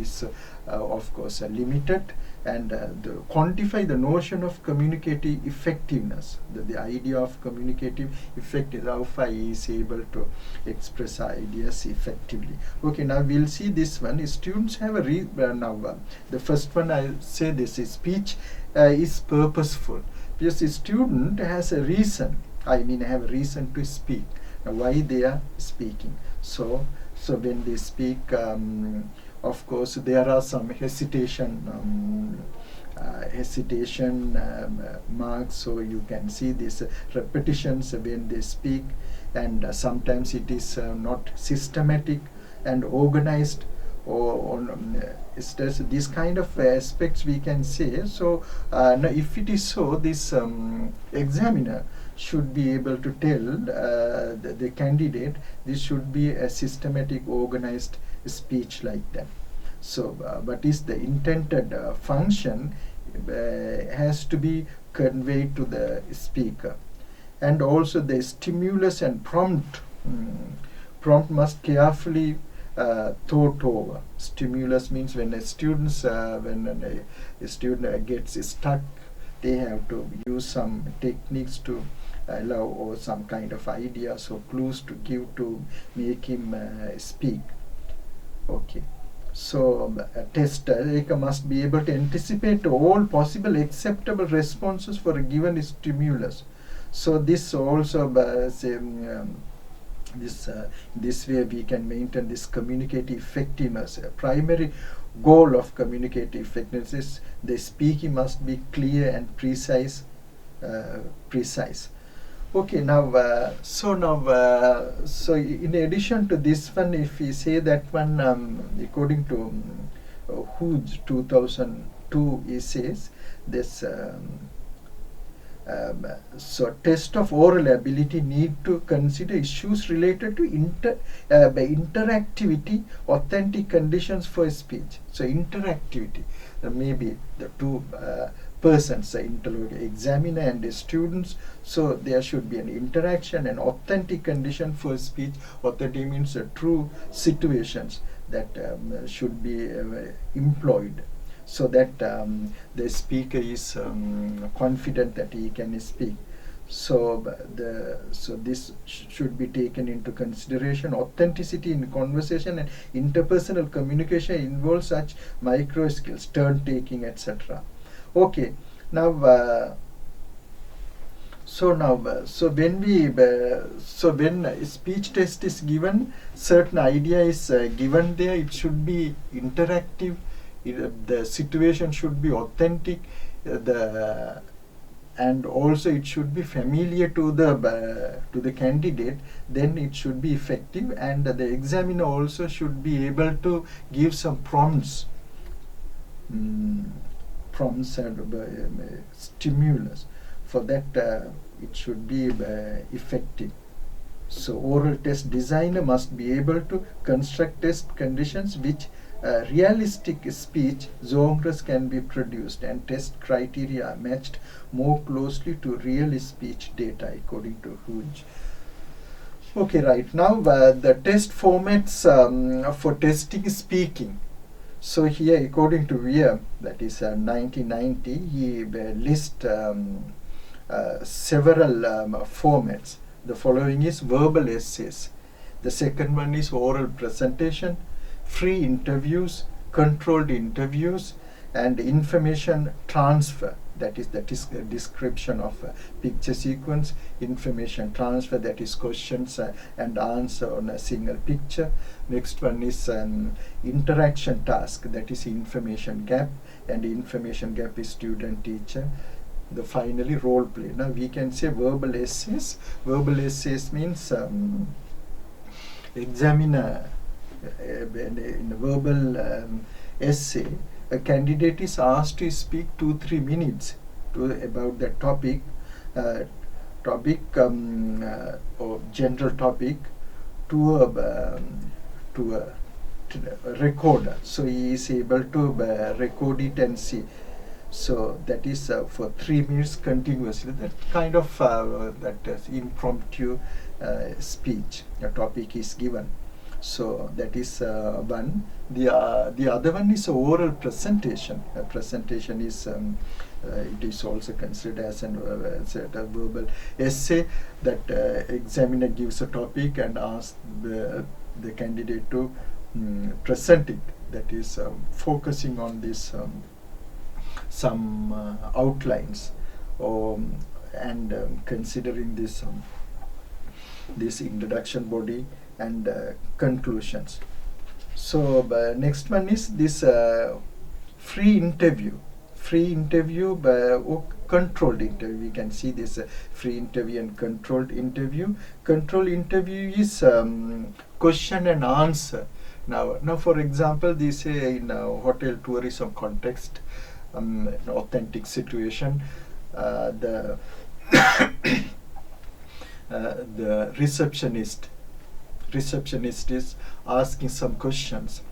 is of course limited, and quantify the notion of communicative effectiveness. The idea of communicative effectiveness, how far he is able to express ideas effectively. Okay, now we'll see this one. Students have a the first one, I say this is speech is purposeful, because the student has a reason, have a reason to speak. Why they are speaking. So when they speak, of course there are some hesitation marks, so you can see these repetitions when they speak, and sometimes it is not systematic and organized, or these kind of aspects we can say. So now if it is so, this examiner should be able to tell the candidate this should be a systematic, organized speech like that. So what is the intended function has to be conveyed to the speaker. And also the stimulus and prompt must carefully thought over. Stimulus means when a student gets stuck, they have to use some techniques to allow, or some kind of ideas or clues to give to make him speak. Okay. So a tester must be able to anticipate all possible acceptable responses for a given stimulus. So this also this way we can maintain this communicative effectiveness. A primary goal of communicative effectiveness is the speaking must be clear and precise. Precise. Okay, now so in addition to this one, if we say that one, according to Hood 2002, it says this. So test of oral ability need to consider issues related to interactivity, authentic conditions for speech. So interactivity, maybe the two persons, the interlocutor, examiner and the students. So there should be an interaction and authentic condition for speech. Authentic means true situations that should be employed, so that the speaker is confident that he can speak. So this should be taken into consideration. Authenticity in conversation and interpersonal communication involves such micro skills, turn taking, etc. Okay, now so when a speech test is given, certain idea is given there. It should be interactive. The situation should be authentic, and also it should be familiar to the candidate. Then it should be effective, and the examiner also should be able to give some prompts and stimulus. For that, it should be effective. So oral test designer must be able to construct test conditions which realistic speech genres can be produced, and test criteria are matched more closely to real speech data, according to Hodge. Okay, right. Now the test formats for testing speaking. So here, according to Weir, that is 1990, he lists several formats. The following is verbal essays. The second one is oral presentation, free interviews, controlled interviews, and information transfer. That is a description of a picture sequence. Information transfer, that is questions and answer on a single picture. Next one is interaction task, that is information gap, and information gap is student teacher. The finally role play. Now we can say verbal essays. Verbal essays means examiner in a verbal essay, a candidate is asked to speak 2-3 minutes about the topic, or general topic, to a recorder. So he is able to record it and see. So that is for 3 minutes continuously. That kind of impromptu speech. A topic is given. So that is one. The other one is oral presentation. A presentation is it is also considered as a verbal essay, that examiner gives a topic and asks the candidate to present it. That is focusing on this some outlines, and considering this introduction body and conclusions. So next one is this free interview. Free interview or controlled interview. We can see this free interview and controlled interview. Controlled interview is question and answer. Now for example, they say in a hotel tourism context, an authentic situation, the the receptionist is asking some questions.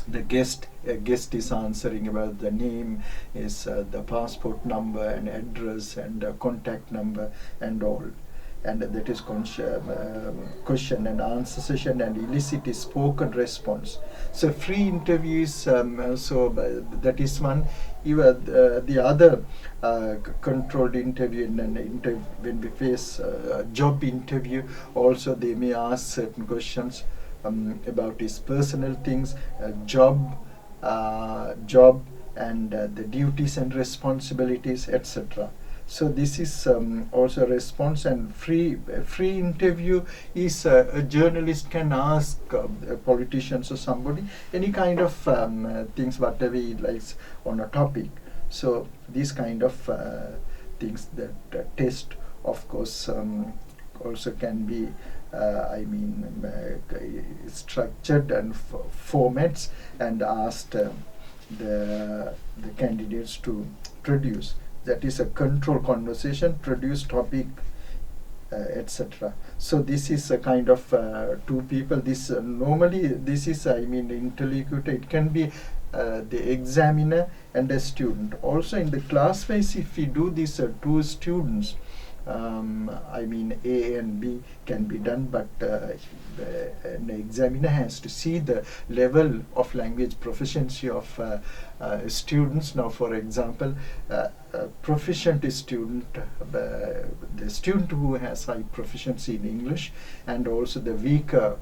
The guest is answering about the name, is the passport number and address and contact number and all. And that is question and answer session, and elicit is spoken response. So free interview is that is one. The other controlled interview, and when we face job interview, also they may ask certain questions about his personal things, job and the duties and responsibilities, etc. So this is also a response. And free interview is a journalist can ask politicians or somebody any kind of things whatever he likes on a topic. So these kind of things that test, of course, also can be structured and formats and asked the candidates to produce. That is a control conversation, produce topic, etc. So this is a kind of two people. This normally this is interlocutor. It can be the examiner and a student. Also in the class wise, if we do this two students, A and B can be done, but an examiner has to see the level of language proficiency of students. Now, for example, proficient student, the student who has high proficiency in English, and also the weaker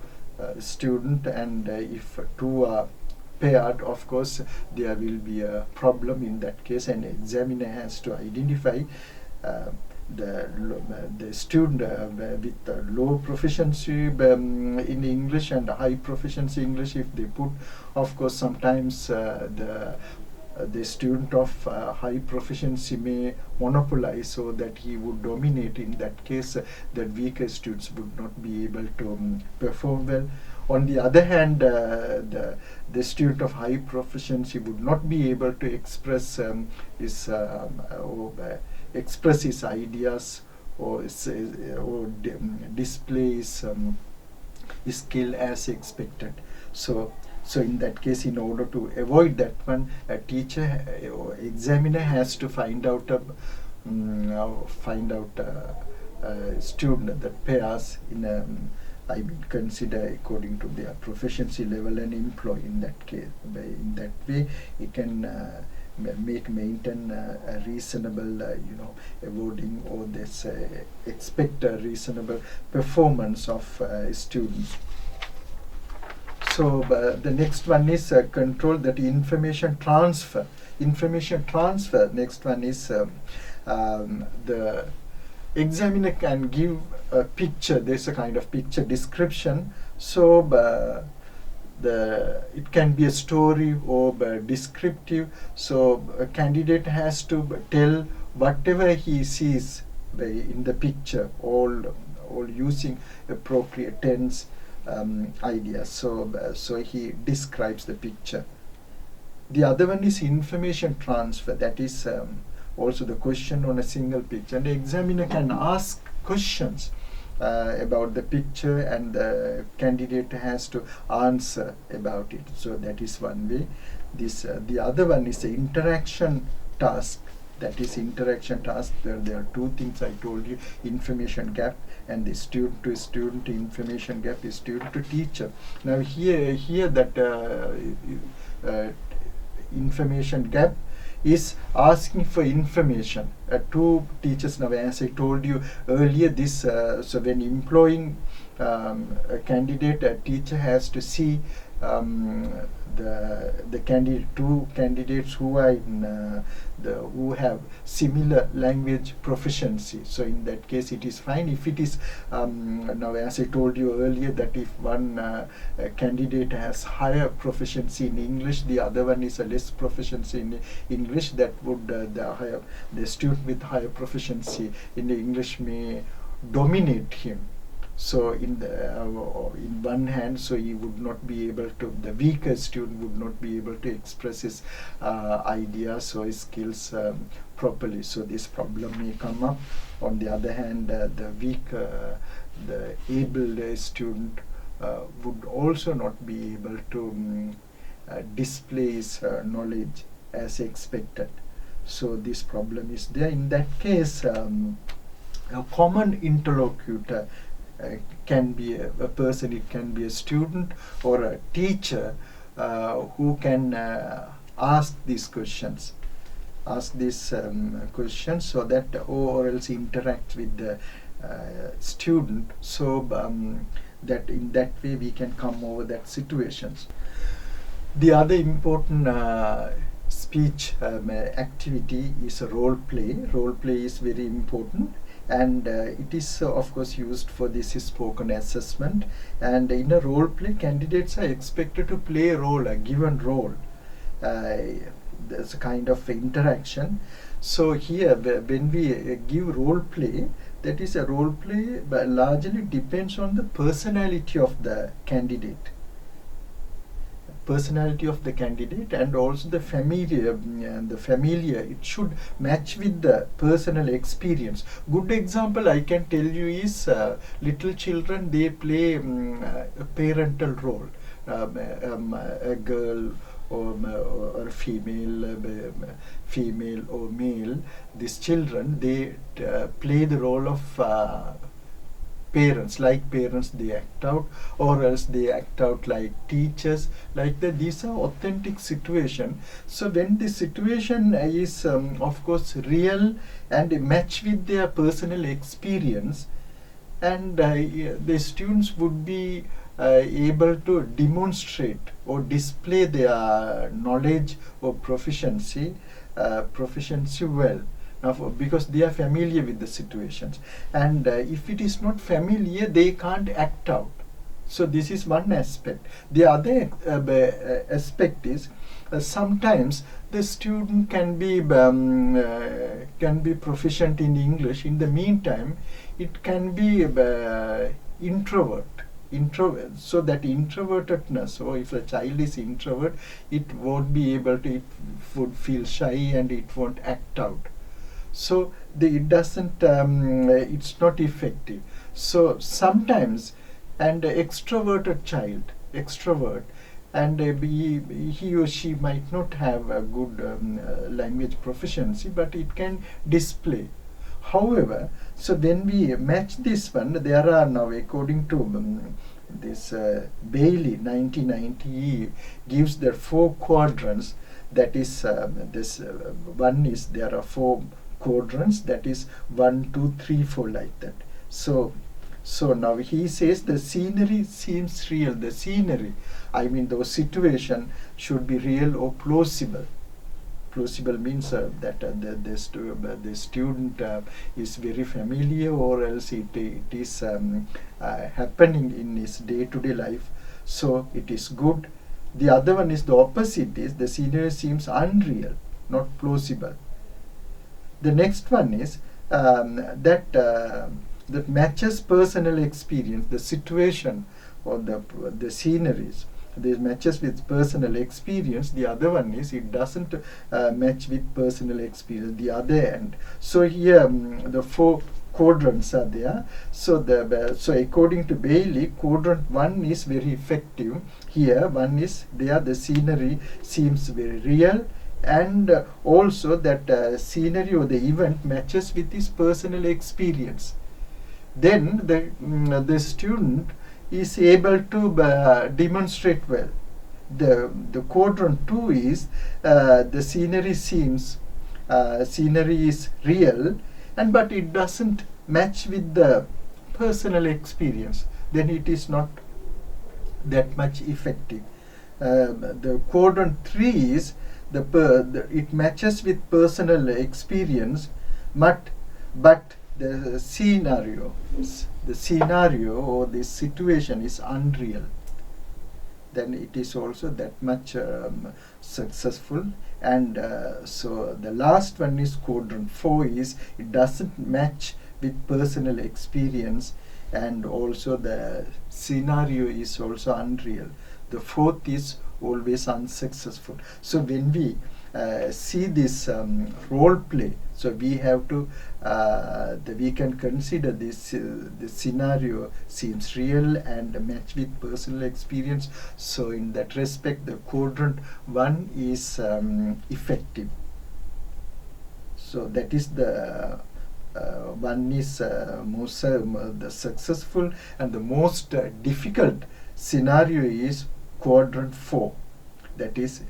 student, and if two are paired, of course, there will be a problem in that case, and examiner has to identify the student with low proficiency in English and high proficiency English. If they put, of course, sometimes the student of high proficiency may monopolize, so that he would dominate. In that case, the weaker students would not be able to perform well. On the other hand, the student of high proficiency would not be able to express express his ideas or display his skill as expected. So in that case, in order to avoid that one, a teacher or examiner has to find out a student that pairs in consider according to their proficiency level and employ. In that case, in that way, it can maintain a reasonable awarding, or this expect a reasonable performance of students. So the next one is control that information transfer. Next one is the examiner can give a picture. There's a kind of picture description. So it can be a story or descriptive. So a candidate has to tell whatever he sees in the picture, all using appropriate tense ideas. So he describes the picture. The other one is information transfer. That is also the question on a single picture. And the examiner can ask questions about the picture, and the candidate has to answer about it. So that is one way. The other one is the interaction task. That is interaction task. There are two things I told you: information gap, and the student to student information gap is student to teacher. Now here that information gap is asking for information. Two teachers, now as I told you earlier, this so when employing a candidate, a teacher has to see the candidate, two candidates who are in who have similar language proficiency. So in that case, it is fine. If it is now, as I told you earlier, that if one candidate has higher proficiency in English, the other one is a less proficiency in English, that would the student with higher proficiency in English may dominate him. So in one hand, so he would not be able to, the weaker student would not be able to express his ideas or his skills properly. So this problem may come up. On the other hand, the weaker, the able student would also not be able to display his knowledge as expected. So this problem is there. In that case, a common interlocutor can be a person. It can be a student or a teacher who can ask these questions, so that or else interact with the student. So That in that way we can come over that situations. The other important speech activity is a role play. Role play is very important, and it is of course used for this spoken assessment. And in a role play, candidates are expected to play a role, a given role. There's a kind of interaction. So here, when we give role play, that is a role play, but largely depends on the personality of the candidate. Personality of the candidate, and also the familiar, it should match with the personal experience. Good example I can tell you is little children, they play a parental role. A girl or female or male, these children, they play the role of parents. Like parents, they act out, or else they act out like teachers, like that. These are authentic situation. So when the situation is of course real and match with their personal experience, and the students would be able to demonstrate or display their knowledge or proficiency well. Now, because they are familiar with the situations, and if it is not familiar, they can't act out. So this is one aspect. The other aspect is sometimes the student can be proficient in English. In the meantime, it can be introvert. So that introvertedness, or if a child is introvert, it won't be able to, it would feel shy and it won't act out. So it doesn't, it's not effective. So sometimes, and extroverted child, extrovert, and he or she might not have a good language proficiency, but it can display. However, so when we match this one, there are now, according to this Bailey 1990, gives the 4 quadrants. That is this one is, there are 4 quadrants, that is 1, 2, 3, 4, like that. So now he says the scenery seems real. The scenery, I mean the situation, should be real or plausible. Plausible means that the student is very familiar, or else it is happening in his day-to-day life, so it is good. The other one is the opposite, is the scenery seems unreal, not plausible. The next one is that matches personal experience, the situation or the sceneries. This matches with personal experience. The other one is it doesn't match with personal experience, the other end. So here the 4 quadrants are there. So so according to Bailey, quadrant 1 is very effective. Here one is there, the scenery seems very real, and also that scenery or the event matches with his personal experience. Then the student is able to demonstrate well. The quadrant 2 is the scenery seems scenery is real, but it doesn't match with the personal experience. Then it is not that much effective. The quadrant 3 is it matches with personal experience, but the scenario or the situation is unreal. Then it is also that much successful. And so the last one is quadrant 4 is it doesn't match with personal experience, and also the scenario is also unreal. The 4th is always unsuccessful. So when we see this role play, so we have to we can consider this the scenario seems real and match with personal experience. So in that respect, the quadrant 1 is effective. So that is the one is most the successful, and the most difficult scenario is quadrant 4. That is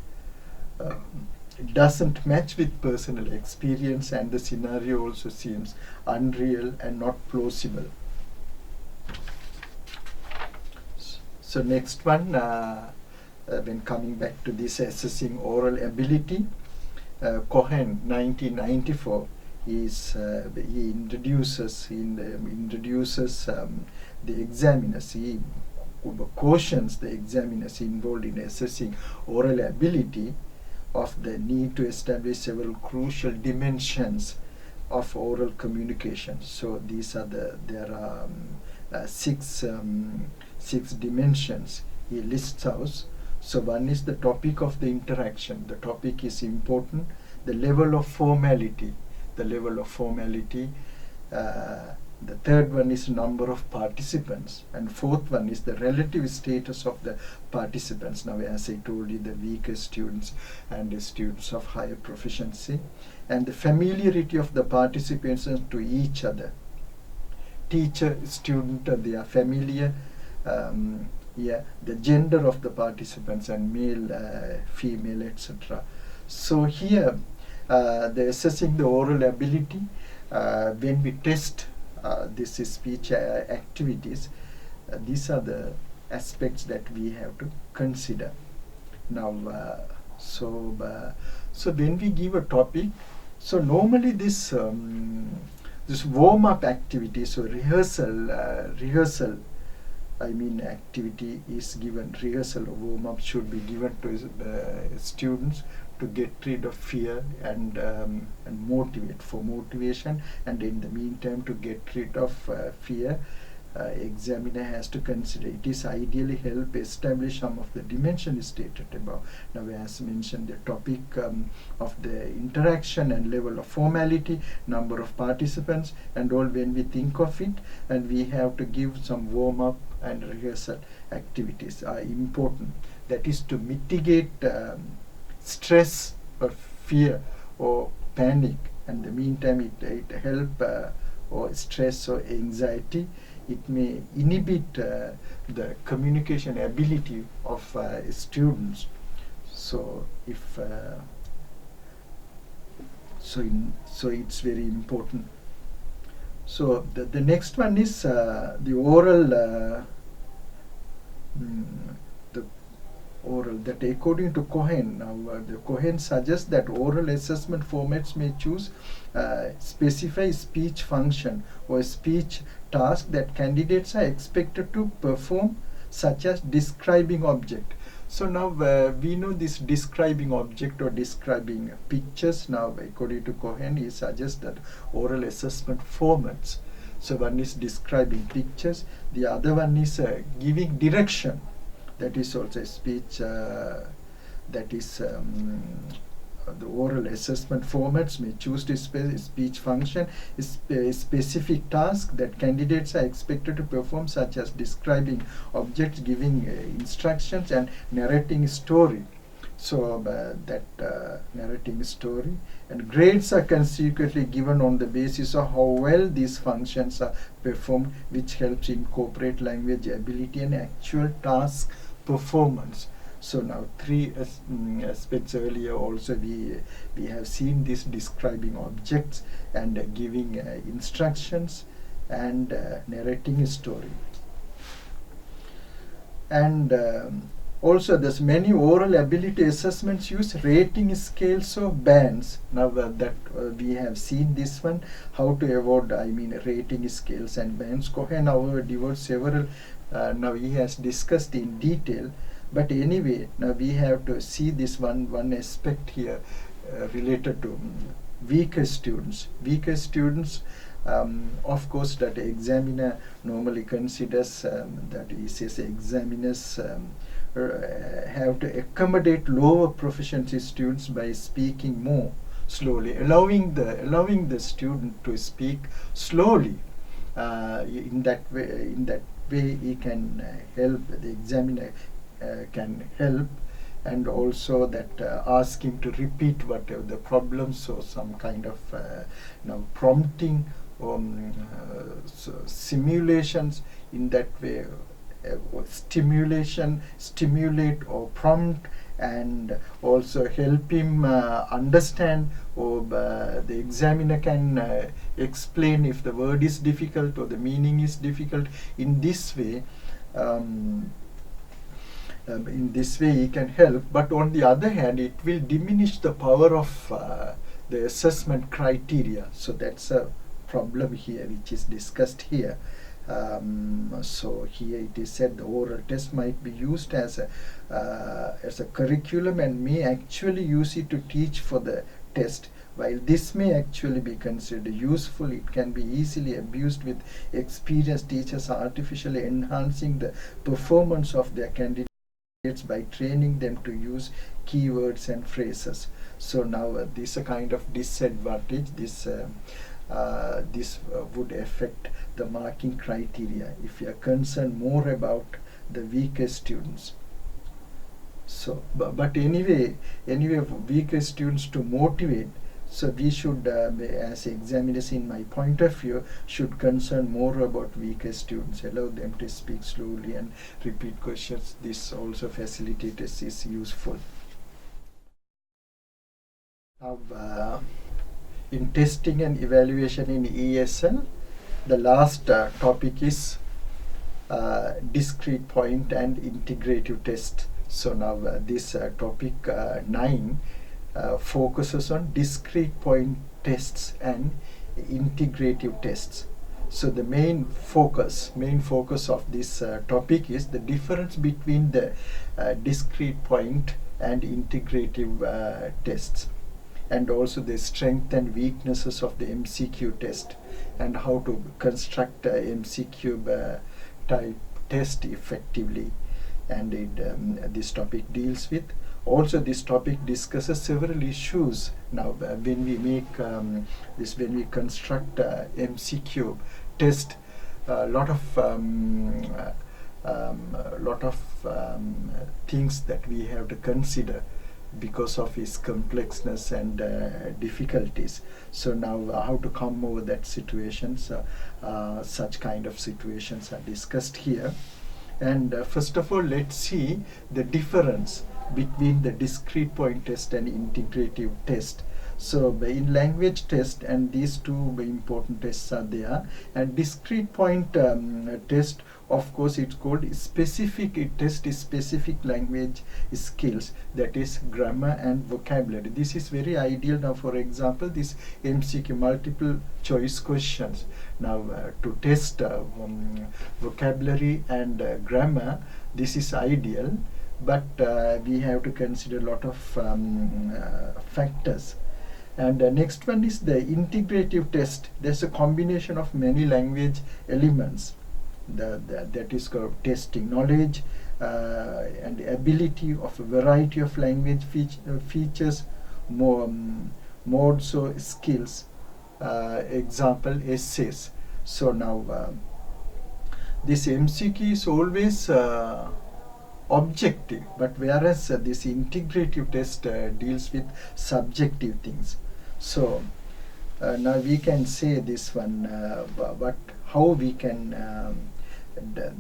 it doesn't match with personal experience, and the scenario also seems unreal and not plausible. So next one, when coming back to this assessing oral ability, Cohen 1994 he introduces the examiners. He cautions the examiners involved in assessing oral ability of the need to establish several crucial dimensions of oral communication. So these are there are six dimensions he lists out. So one is the topic of the interaction. The topic is important. The level of formality. The third one is number of participants, and fourth one is the relative status of the participants. Now, as I told you, the weaker students and the students of higher proficiency, and the familiarity of the participants to each other. Teacher, student, they are familiar. The gender of the participants, and male, female, etc. So here, the assessing the oral ability, when we test this speech activities, these are the aspects that we have to consider. Now, so when we give a topic, so normally this warm-up activity, so rehearsal activity is given. Rehearsal or warm-up should be given to students to get rid of fear and motivate for motivation, and in the meantime to get rid of fear, examiner has to consider it is ideally help establish some of the dimensions stated above. Now, as mentioned, the topic of the interaction and level of formality, number of participants, and all when we think of it, and we have to give some warm-up and rehearsal activities are important. That is to mitigate stress or fear or panic, and in the meantime it help or stress or anxiety. It may inhibit the communication ability of students. So if so it's very important. So the next one is the oral that according to Cohen. Now the Cohen suggests that oral assessment formats may choose specify speech function or speech task that candidates are expected to perform, such as describing object. So now we know this describing object or describing pictures. Now according to Cohen, he suggests that oral assessment formats. So one is describing pictures, the other one is giving direction. That is also a speech, that is the oral assessment formats may choose to speech function, specific task that candidates are expected to perform, such as describing objects, giving instructions, and narrating story. So narrating story, and grades are consequently given on the basis of how well these functions are performed, which helps incorporate language ability and actual task performance. So now three aspects earlier also we have seen this describing objects and giving instructions and narrating a story. And also there's many oral ability assessments use rating scales or bands. Now we have seen this one, how to avoid rating scales and bands. Cohen however devotes several, now he has discussed in detail, but anyway now we have to see this one aspect here related to weaker students. Of course that examiner normally considers that he says examiners have to accommodate lower proficiency students by speaking more slowly, allowing the student to speak slowly. In that way he can help, the examiner can help, and also that ask him to repeat whatever the problems, or some kind of prompting or simulations. In that way stimulate or prompt, and also help him understand, or the examiner can explain if the word is difficult or the meaning is difficult. In this way In this way he can help, but on the other hand it will diminish the power of the assessment criteria. So that's a problem here which is discussed here. So here it is said the oral test might be used as a curriculum and may actually use it to teach for the test. While this may actually be considered useful, it can be easily abused with experienced teachers artificially enhancing the performance of their candidates by training them to use keywords and phrases. So now this is a kind of disadvantage. This would affect the marking criteria if you are concerned more about the weaker students. So, but anyway, weaker students to motivate. So we should, as examiners, in my point of view, should concern more about weaker students, allow them to speak slowly and repeat questions. This also facilitators is useful. Now, in testing and evaluation in ESL, the last topic is discrete point and integrative test. So now this topic 9 focuses on discrete point tests and integrative tests. So the main focus of this topic is the difference between the discrete point and integrative tests, and also the strength and weaknesses of the MCQ test and how to construct a MCQ type test effectively. And this topic deals with. Also, this topic discusses several issues. Now, when we make when we construct MCQ test, a lot of things that we have to consider because of its complexness and difficulties. So now, how to come over that situations? Such kind of situations are discussed here. And first of all, let's see the difference between the discrete point test and integrative test. So in language test, and these two important tests are there, and discrete point test, of course it's called specific. It tests specific language skills, that is grammar and vocabulary. This is very ideal. Now for example, this MCQ multiple choice questions, now to test vocabulary and grammar, this is ideal, but we have to consider a lot of factors. And next one is the integrative test. There's a combination of many language elements. That is called testing knowledge and ability of a variety of language features, modes or skills. Example, essays. So now this MCQ is always objective, but whereas this integrative test deals with subjective things. So now we can say this one, but how we can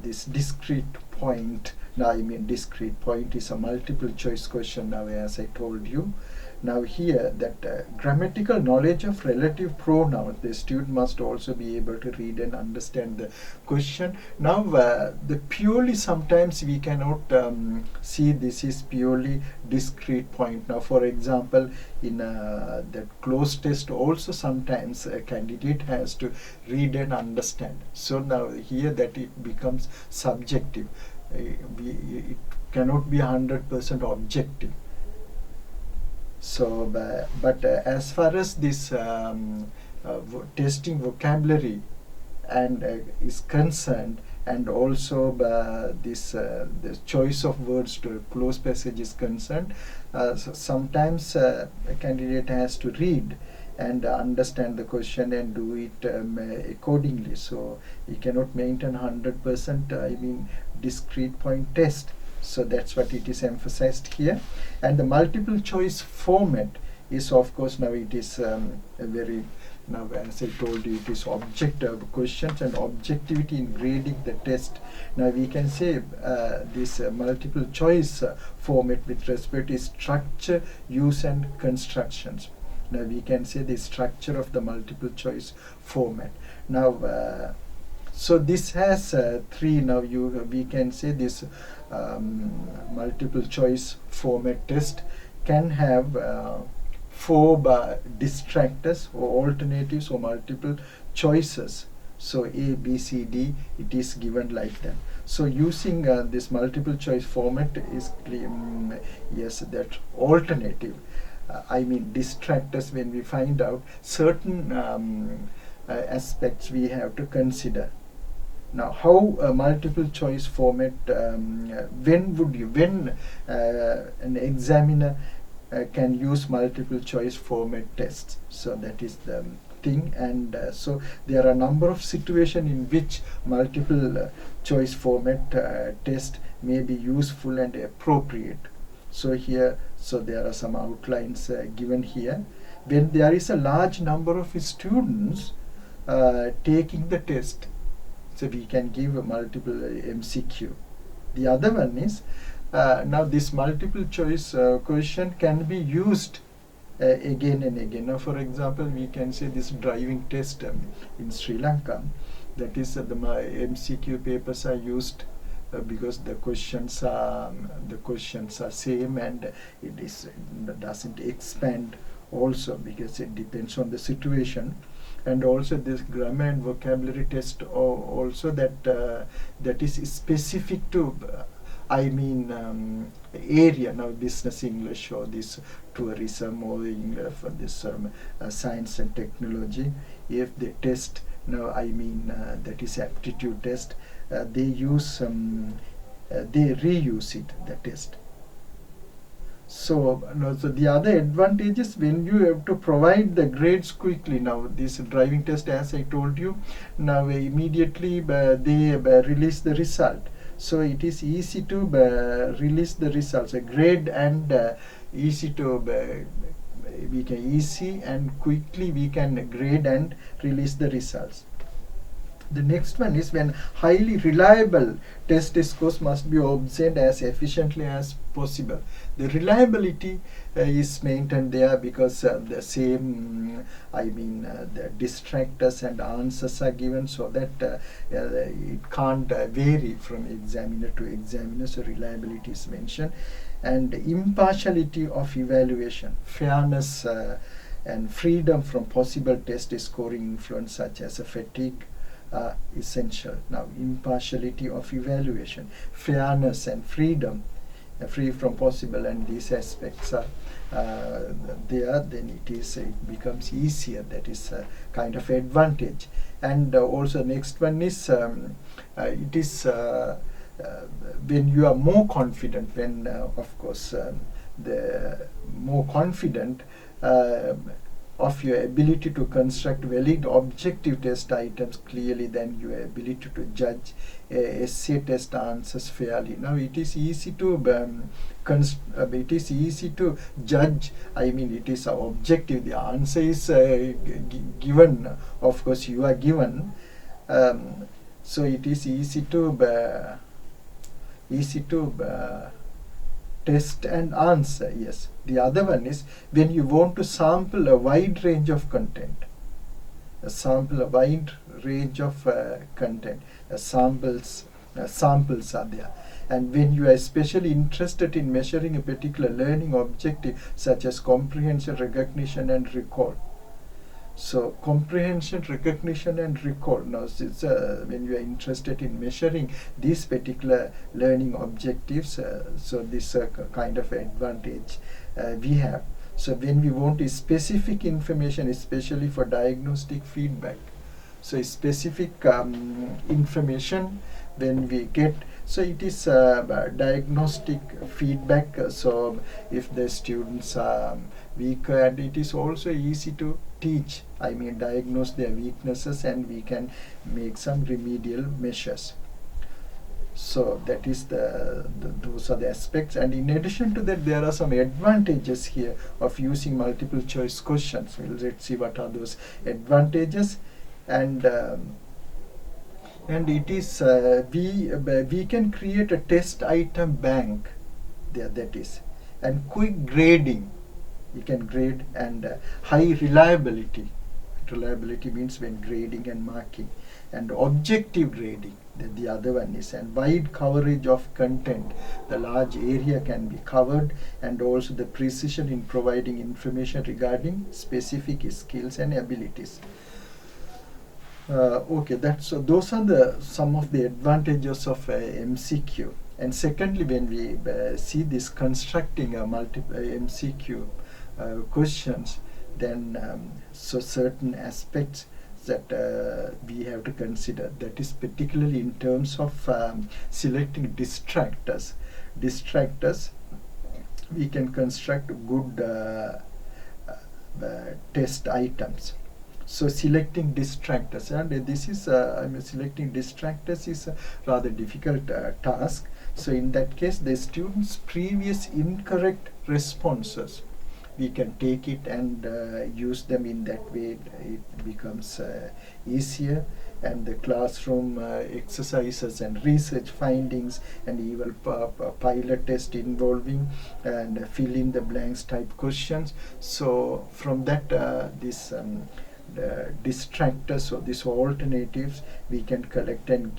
this discrete point. Now I mean discrete point is a multiple choice question. Now as I told you, now here that grammatical knowledge of relative pronouns, the student must also be able to read and understand the question. Now the purely, sometimes we cannot see this is purely discrete point. Now for example, in the closed test also sometimes a candidate has to read and understand. So now here that it becomes subjective. It cannot be 100% objective. So, but as far as this testing vocabulary and is concerned, and also this the choice of words to close passage is concerned, sometimes a candidate has to read and understand the question and do it accordingly. So he cannot maintain 100% discrete point test. So that's what it is emphasized here. And the multiple choice format is, of course, now it is a very, now as I told you, it is objective questions and objectivity in grading the test. Now we can say this multiple choice format with respect to structure, use and constructions. Now we can say the structure of the multiple choice format. Now So this has three. Now we can say this multiple choice format test can have four distractors or alternatives or multiple choices. So A, B, C, D, it is given like that. So using this multiple choice format is yes, that alternative. I mean distractors, when we find out certain aspects we have to consider. Now, how a multiple choice format, when an examiner can use multiple choice format tests. So that is the thing, and so there are a number of situations in which multiple choice format test may be useful and appropriate. So here, so there are some outlines given here. When there is a large number of students taking the test, so we can give a multiple MCQ. The other one is now this multiple choice question can be used again and again. Now, for example, we can say this driving test in Sri Lanka. That is, the MCQ papers are used because the questions are same, and it doesn't expand also because it depends on the situation. And also this grammar and vocabulary test also that is specific to area. Now business English or this tourism or English for this science and technology, if they test now that is aptitude test, they use they reuse it, the test. So the other advantage is when you have to provide the grades quickly. Now this driving test, as I told you, now immediately they release the result. So it is easy to release the results, a grade, and easy to easy and quickly we can grade and release the results. The next one is when highly reliable test scores must be obtained as efficiently as possible. The reliability is maintained there because the same, the distractors and answers are given, so that it can't vary from examiner to examiner. So reliability is mentioned, and impartiality of evaluation, fairness and freedom from possible test scoring influence such as a fatigue essential. Now impartiality of evaluation, fairness and freedom, free from possible, and these aspects are there, then it becomes easier. That is a kind of advantage. And also next one is it is when you are more confident, when of course the more confident of your ability to construct valid objective test items clearly than your ability to judge essay test answers fairly. Now it is easy to judge. It is objective. The answer is given. Of course, you are given. So it is easy to test and answer. Yes. The other one is when you want to sample a wide range of content. Sample a wide range of content. Samples are there. And when you are especially interested in measuring a particular learning objective such as comprehension, recognition and recall. So comprehension, recognition and recall. Now it's, when you are interested in measuring these particular learning objectives, so this kind of advantage we have. So when we want specific information, especially for diagnostic feedback, so specific information when we get, so it is diagnostic feedback. So if the students are weaker, and it is also easy to teach, diagnose their weaknesses, and we can make some remedial measures. So that is those are the aspects. And in addition to that, there are some advantages here of using multiple choice questions. Well, let's see what are those advantages. And it is we can create a test item bank there, that is, and quick grading. We can grade, and high reliability. Reliability means when grading and marking, and objective grading. The other one is, and wide coverage of content. The large area can be covered, and also the precision in providing information regarding specific skills and abilities. Okay, those are some of the advantages of MCQ. And secondly, when we see this constructing multiple MCQ questions, then so certain aspects that we have to consider. That is particularly in terms of selecting distractors. Distractors, we can construct good test items. So selecting distractors, and this is selecting distractors is a rather difficult task. So in that case, the student's previous incorrect responses, we can take it and use them. In that way it becomes easier, and the classroom exercises and research findings and even pilot test involving and fill in the blanks type questions. So from that this distractors or these alternatives we can collect and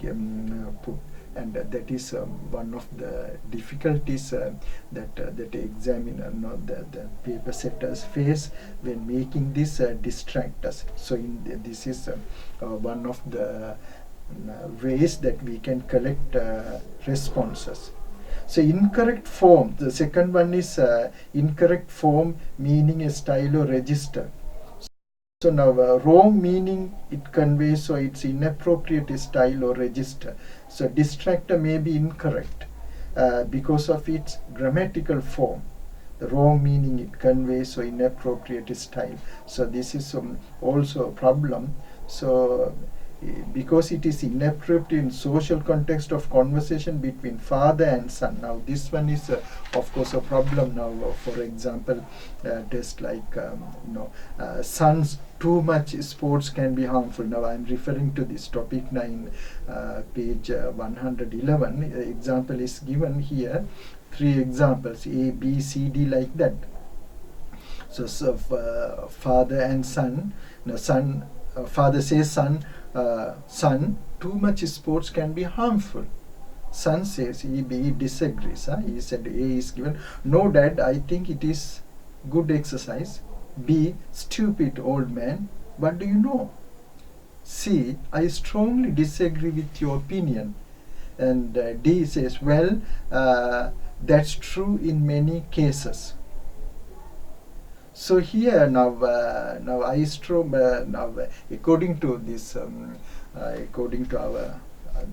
put, and that is one of the difficulties that the examiner, the paper setters face when making these distractors. So this is one of the ways that we can collect responses. So incorrect form, the second one is incorrect form meaning a style or register. So now wrong meaning it conveys, so it's inappropriate style or register. So distractor may be incorrect because of its grammatical form. The wrong meaning it conveys, so inappropriate style. So this is also a problem. So because it is inappropriate in social context of conversation between father and son. Now this one is of course a problem. Now for example, just like sons, too much sports can be harmful. Now I am referring to this topic 9, page 111. Example is given here, 3 examples, A, B, C, D, like that. So father and son. Now father says son, too much sports can be harmful. Son says, he disagrees. He said A is given. No, dad, I think it is good exercise. B, stupid old man, what do you know? C, I strongly disagree with your opinion. And D says, well, that's true in many cases. So here now according to this, according to our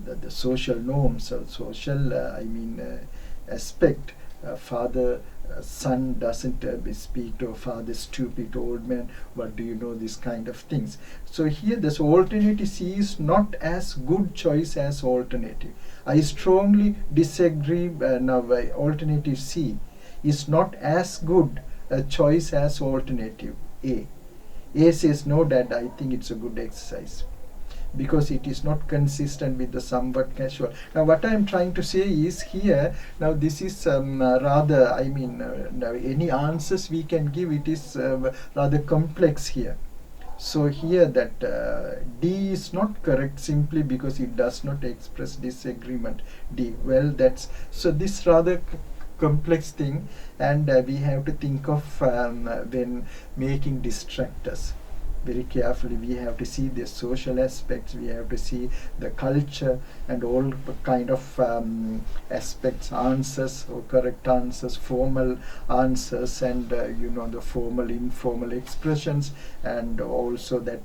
the social norms or social aspect, father son doesn't speak to father, stupid old man, what do you know, this kind of things. So here this alternative C is not as good choice as alternative. I strongly disagree. Now alternative C is not as good a choice as alternative A. A says, no dad, I think it's a good exercise, because it is not consistent with the somewhat casual. Now what I am trying to say is here, now this is rather, now any answers we can give, it is rather complex here. So here that D is not correct simply because it does not express disagreement. D, well, that's, so this rather complex thing, and we have to think of when making distractors very carefully. We have to see the social aspects, we have to see the culture and all kind of aspects, answers or correct answers, formal answers, and the formal, informal expressions, and also that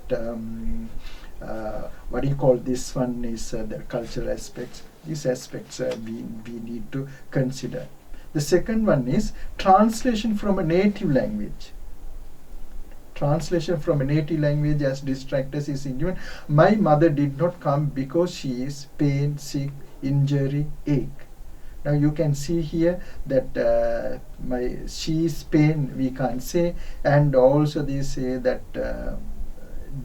what do you call this one is the cultural aspects. These aspects we need to consider. The second one is translation from a native language. Translation from a native language as distractors is given. My mother did not come because she is pain, sick, injury, ache. Now you can see here that she is pain we can't say, and also they say that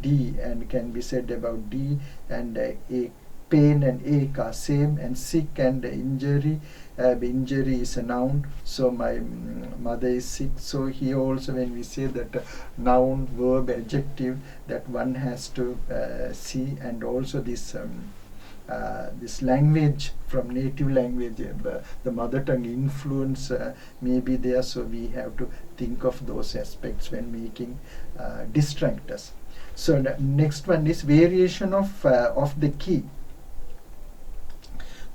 D, and can be said about D, and ache, pain and ache are same, and sick and injury. Injury is a noun, so my mother is sick. So here also when we say that noun, verb, adjective, that one has to see, and also this language from native language, the mother tongue influence may be there, so we have to think of those aspects when making distractors. So the next one is variation of the key.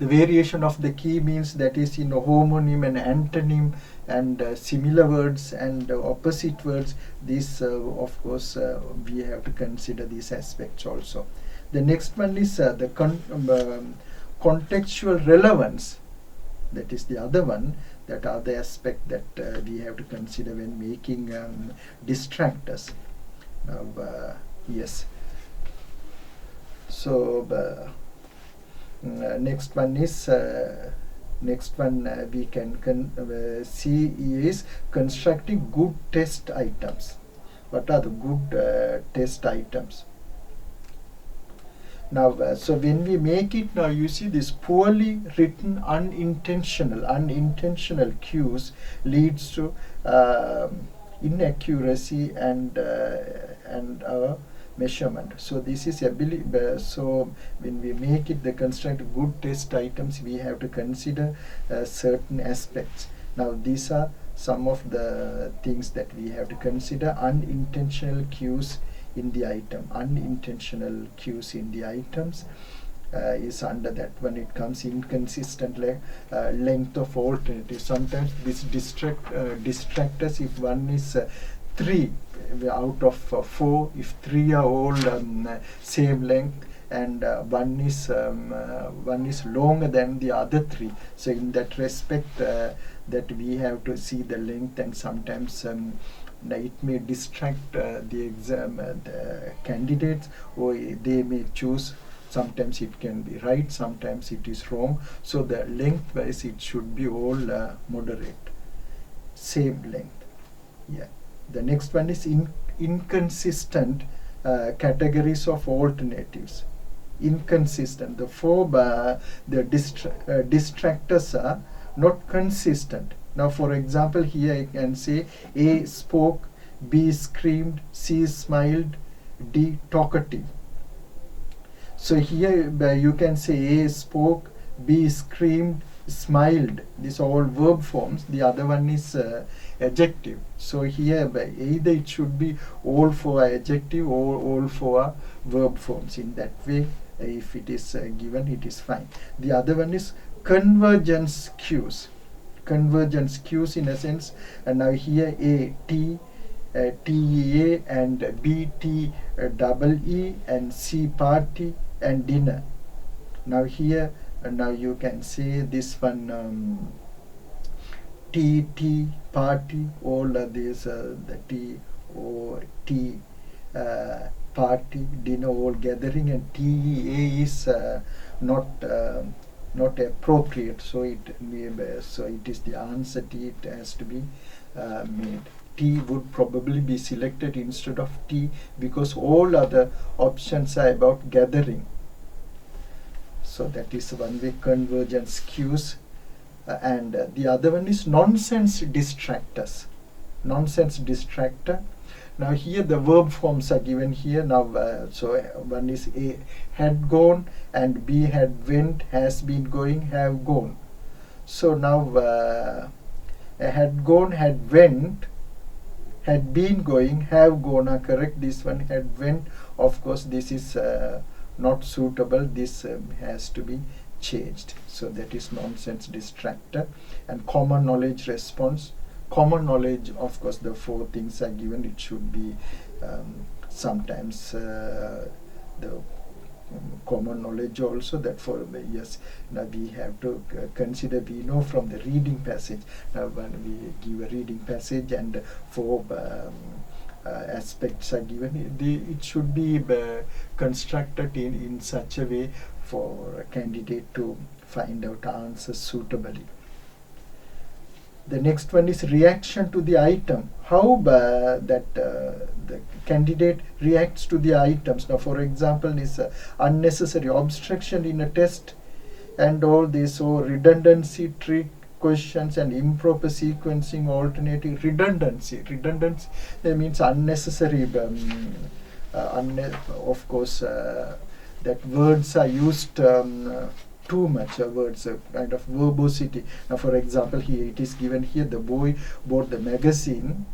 The variation of the key means that is in a homonym and antonym and similar words and opposite words. This of course we have to consider these aspects also. The next one is the contextual relevance. That is the other one, that are the aspect that we have to consider when making distractors. Now, yes. So next one is we can see is constructing good test items. What are the good test items? Now, so when we make it, now you see this poorly written unintentional cues leads to inaccuracy and measurement. So this is ability. So when we make it, the construct good test items, we have to consider certain aspects. Now these are some of the things that we have to consider. Unintentional cues in the item. Unintentional cues in the items is under that one. It comes inconsistent length of alternative. Sometimes this distractors, if one is 3 out of 4, if 3 are all same length, and one is longer than the other 3. So in that respect, that we have to see the length, and sometimes it may distract the candidates, or they may choose. Sometimes it can be right, sometimes it is wrong. So the length-wise, it should be all moderate, same length. Yeah. The next one is inconsistent categories of alternatives. Inconsistent. The 4 distractors are not consistent. Now, for example, here I can say A spoke, B screamed, C smiled, D talkative. So here you can say A spoke, B screamed, smiled. These are all verb forms. The other one is adjective. So here either it should be all 4 adjective or all 4 verb forms. In that way, if it is given, it is fine. The other one is convergence cues. Convergence cues in a sense, and now here A T TEA and B T double E and C party and dinner. Now here now you can say this one T party, all these the T or T party, dinner, all gathering, and TEA is not appropriate, so it is the answer T. It has to be made. T would probably be selected instead of T, because all other options are about gathering. So that is one way, convergence cues. And the other one is nonsense distractors. Nonsense distractor. Now here the verb forms are given here. Now so one is A had gone, and B had went, has been going, have gone. So now had gone, had went, had been going, have gone are correct. This one had went, of course this is not suitable. This has to be changed. So that is nonsense distractor. And common knowledge response. Common knowledge, of course the 4 things are given. It should be sometimes the common knowledge also, that for yes, now we have to consider, we know from the reading passage, when we give a reading passage and 4 aspects are given, it should be constructed in such a way for a candidate to find out answers suitably. The next one is reaction to the item. How the candidate reacts to the items. Now, for example, is unnecessary obstruction in a test and all this, so redundancy, trick questions and improper sequencing, alternative redundancy. Redundancy means unnecessary. Of course, that words are used too much. Words, kind of verbosity. Now, for example, here it is given here: the boy bought the magazine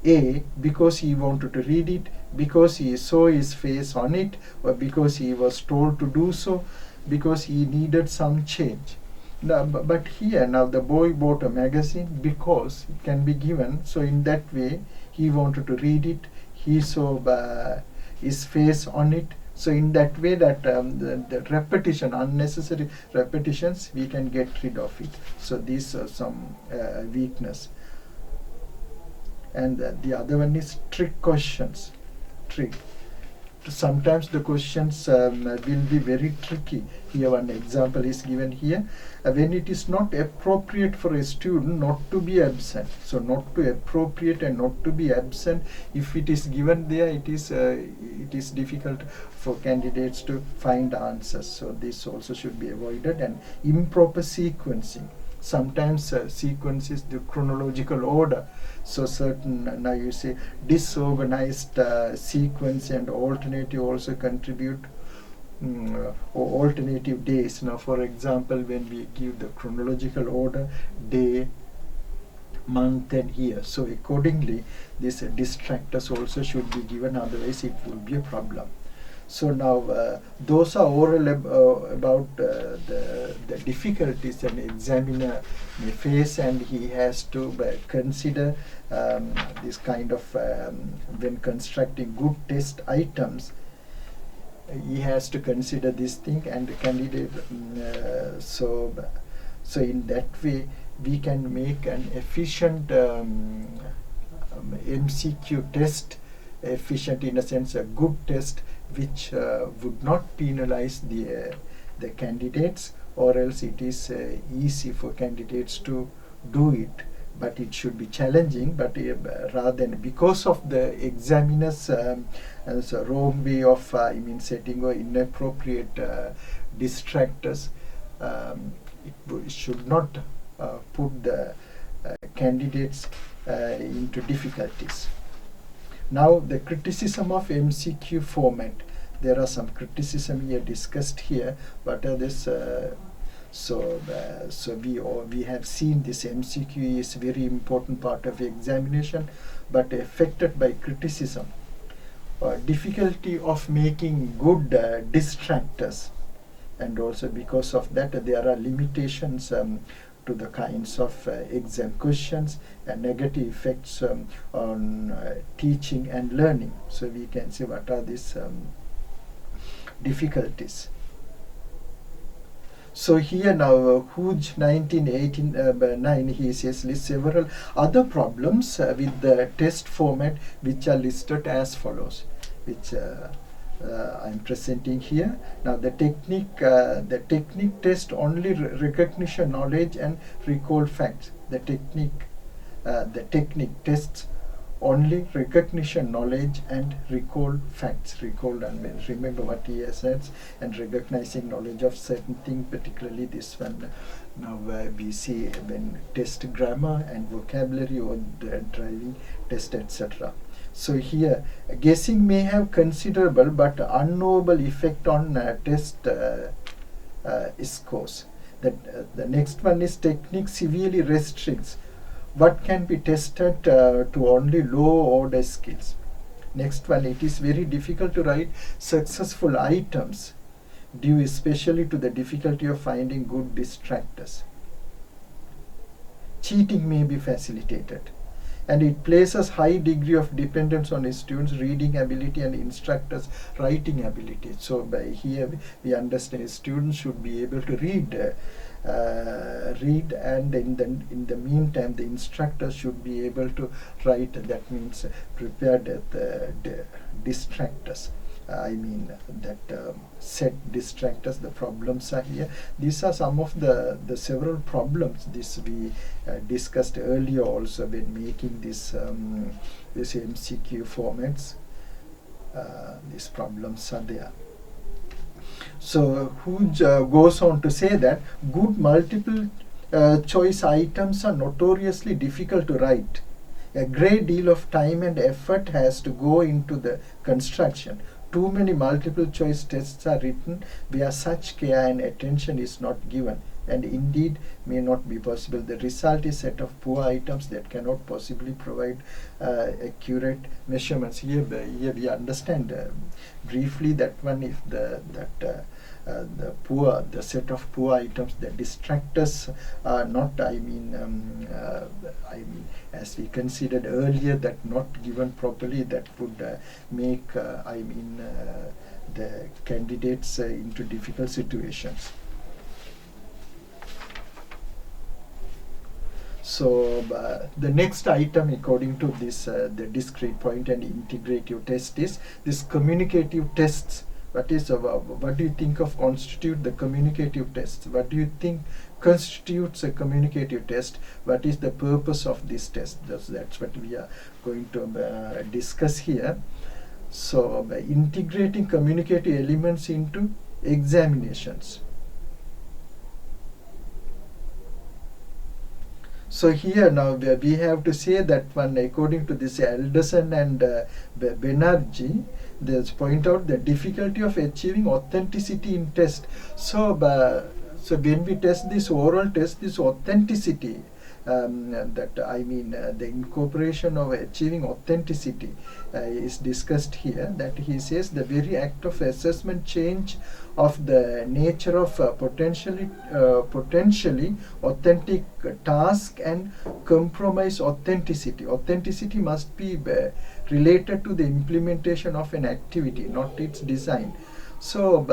A because he wanted to read it, because he saw his face on it, or because he was told to do so, because he needed some change. Now, but here now the boy bought a magazine because it can be given. So in that way, he wanted to read it. He saw his face on it. So in that way, that the repetition, unnecessary repetitions, we can get rid of it. So these are some weakness. And the other one is trick questions. Trick. Sometimes the questions will be very tricky. Here one example is given here. When it is not appropriate for a student not to be absent. So not to appropriate and not to be absent. If it is given there, it is difficult for candidates to find answers. So this also should be avoided. And improper sequencing. Sometimes sequence is the chronological order. So certain, now you say disorganized sequence and alternative also contribute, or alternative days. Now, for example, when we give the chronological order, day, month and year, so accordingly these distractors also should be given, otherwise it will be a problem. So now those are oral about the difficulties an examiner may face, and he has to consider this kind of when constructing good test items. He has to consider this thing, and the candidate. So in that way, we can make an efficient MCQ test. Efficient in a sense, a good test which would not penalize the candidates, or else it is easy for candidates to do it, but it should be challenging. But rather than, because of the examiner's wrong way of setting or inappropriate distractors, it should not put the candidates into difficulties. Now, the criticism of MCQ format. There are some criticism here discussed here, but this so we have seen this MCQ is very important part of examination, but affected by criticism. Difficulty of making good distractors, and also because of that there are limitations to the kinds of exam questions and negative effects on teaching and learning. So we can see what are these difficulties. So here now, Hooge 1989, he says lists several other problems with the test format, which are listed as follows, which I'm presenting here. Now the technique test only recognition knowledge and recall facts. The technique tests only recognition knowledge and recall facts. Recall and remember what he has said, and recognizing knowledge of certain thing, particularly this one. Now we see when test grammar and vocabulary, or driving test, etc. So here, guessing may have considerable but unknowable effect on test scores. The next one is technique severely restricts what can be tested to only low order skills. Next one, it is very difficult to write successful items due especially to the difficulty of finding good distractors. Cheating may be facilitated, and it places high degree of dependence on a student's reading ability and instructors' writing ability. So by here we understand students should be able to read, and in the meantime the instructors should be able to write. That means prepare the distractors. that set distractors, the problems are here. These are some of the several problems. This we discussed earlier also when making this MCQ formats. These problems are there. So Hooj goes on to say that good multiple choice items are notoriously difficult to write. A great deal of time and effort has to go into the construction. Too many multiple choice tests are written where such care and attention is not given, and indeed may not be possible. The result is a set of poor items that cannot possibly provide accurate measurements. Here we understand briefly that one, if the set of poor items, the distractors are not, as we considered earlier, that not given properly, that would make the candidates into difficult situations. So the next item, according to this the discrete point and integrative test, is this communicative tests. What do you think of constitute the communicative tests? What do you think constitutes a communicative test? What is the purpose of this test? That's what we are going to discuss here. So by integrating communicative elements into examinations. So here now we have to say that one, according to this Alderson and Banerjee, they point out the difficulty of achieving authenticity in test. So when we test this oral test, this authenticity, the incorporation of achieving authenticity is discussed here. That he says the very act of assessment change of the nature of potentially authentic task and compromise authenticity. Authenticity must be related to the implementation of an activity, not its design. So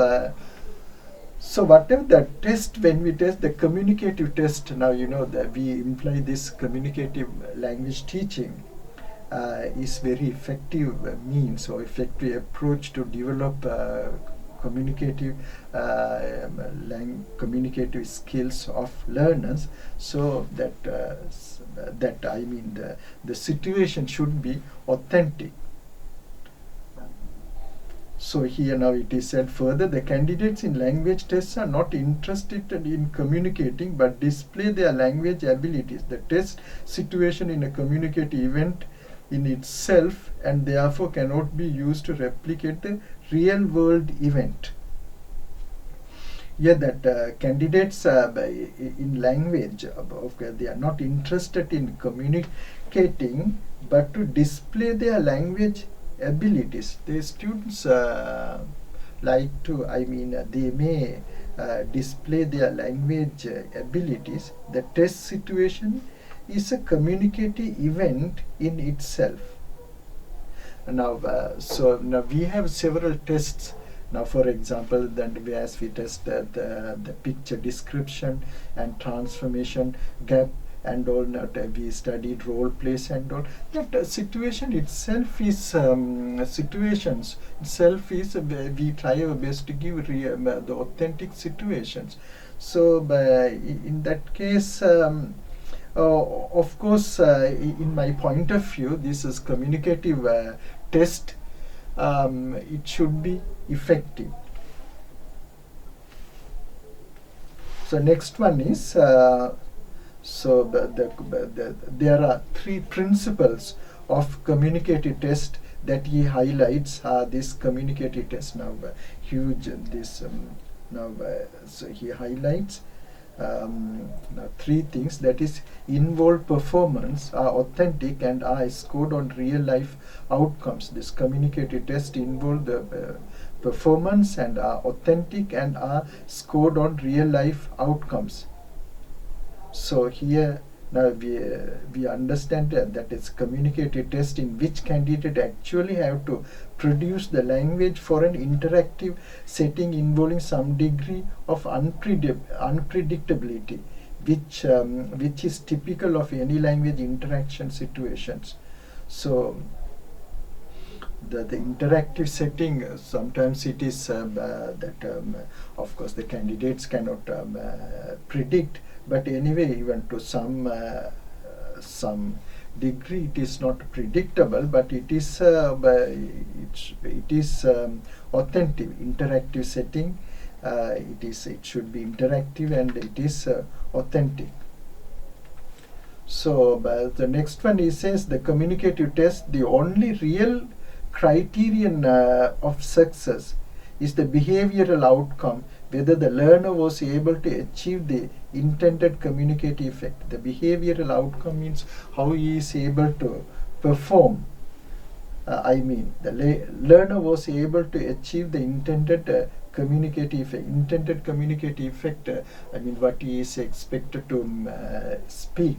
whatever the test, when we test the communicative test, now you know that we imply this communicative language teaching is very effective means or effective approach to develop communicative skills of learners, so that the situation should be authentic. So here now it is said further, the candidates in language tests are not interested in communicating but display their language abilities. The test situation in a communicative event in itself and therefore cannot be used to replicate the real world event. Here that candidates in language, they are not interested in communicating but to display their language abilities. The students like to, they may display their language abilities. The test situation is a communicative event in itself. Now, now we have several tests. Now, for example, then as we test the picture description and transformation gap and all, we studied role plays and all. That situation itself is we try our best to give the authentic situations. So in that case, of course, in my point of view, this is communicative test. It should be effective. So next one is there are three principles of communicative test that he highlights. This communicative test now huge. This so he highlights now three things, that is involved performance, are authentic and are scored on real life outcomes. This communicative test involve the performance and are authentic and are scored on real life outcomes. So here now we understand that it's communicative test in which candidate actually have to produce the language for an interactive setting involving some degree of unpredictability, which is typical of any language interaction situations. So the interactive setting, sometimes it is that of course the candidates cannot predict, but anyway, even to some degree it is not predictable, but it is authentic interactive setting. It should be interactive and it is authentic. So the next one, he says the communicative test, the only real criterion of success is the behavioral outcome, whether the learner was able to achieve the intended communicative effect. The behavioral outcome means how he is able to perform. The learner was able to achieve the intended communicative effect. Intended communicative effect, what he is expected to speak.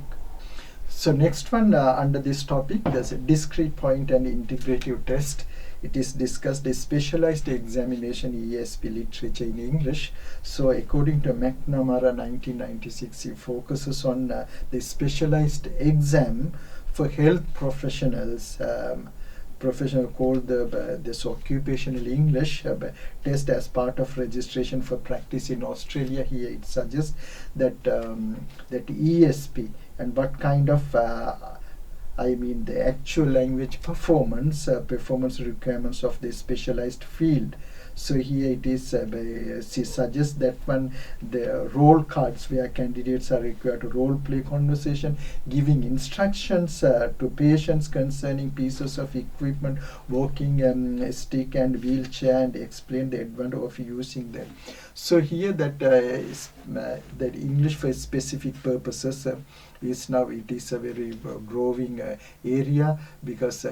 So next one, under this topic, there's a discrete point and integrative test. It is discussed a specialized examination, ESP literature in English. So according to McNamara 1996, it focuses on the specialized exam for health professionals, professional called this occupational English test as part of registration for practice in Australia. Here it suggests that that ESP and what kind of the actual language performance requirements of the specialized field. So here it is, she suggests that one, the role cards where candidates are required to role play conversation, giving instructions to patients concerning pieces of equipment, walking stick and wheelchair, and explain the advantage of using them. So here that that English for specific purposes is now, it is a very growing area, because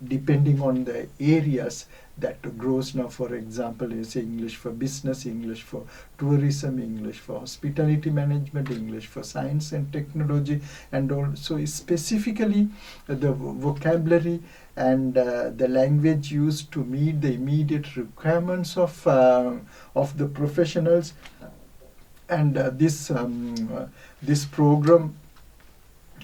depending on the areas that grows now, for example, is English for business, English for tourism, English for hospitality management, English for science and technology, and also specifically the vocabulary and the language used to meet the immediate requirements of the professionals. And this program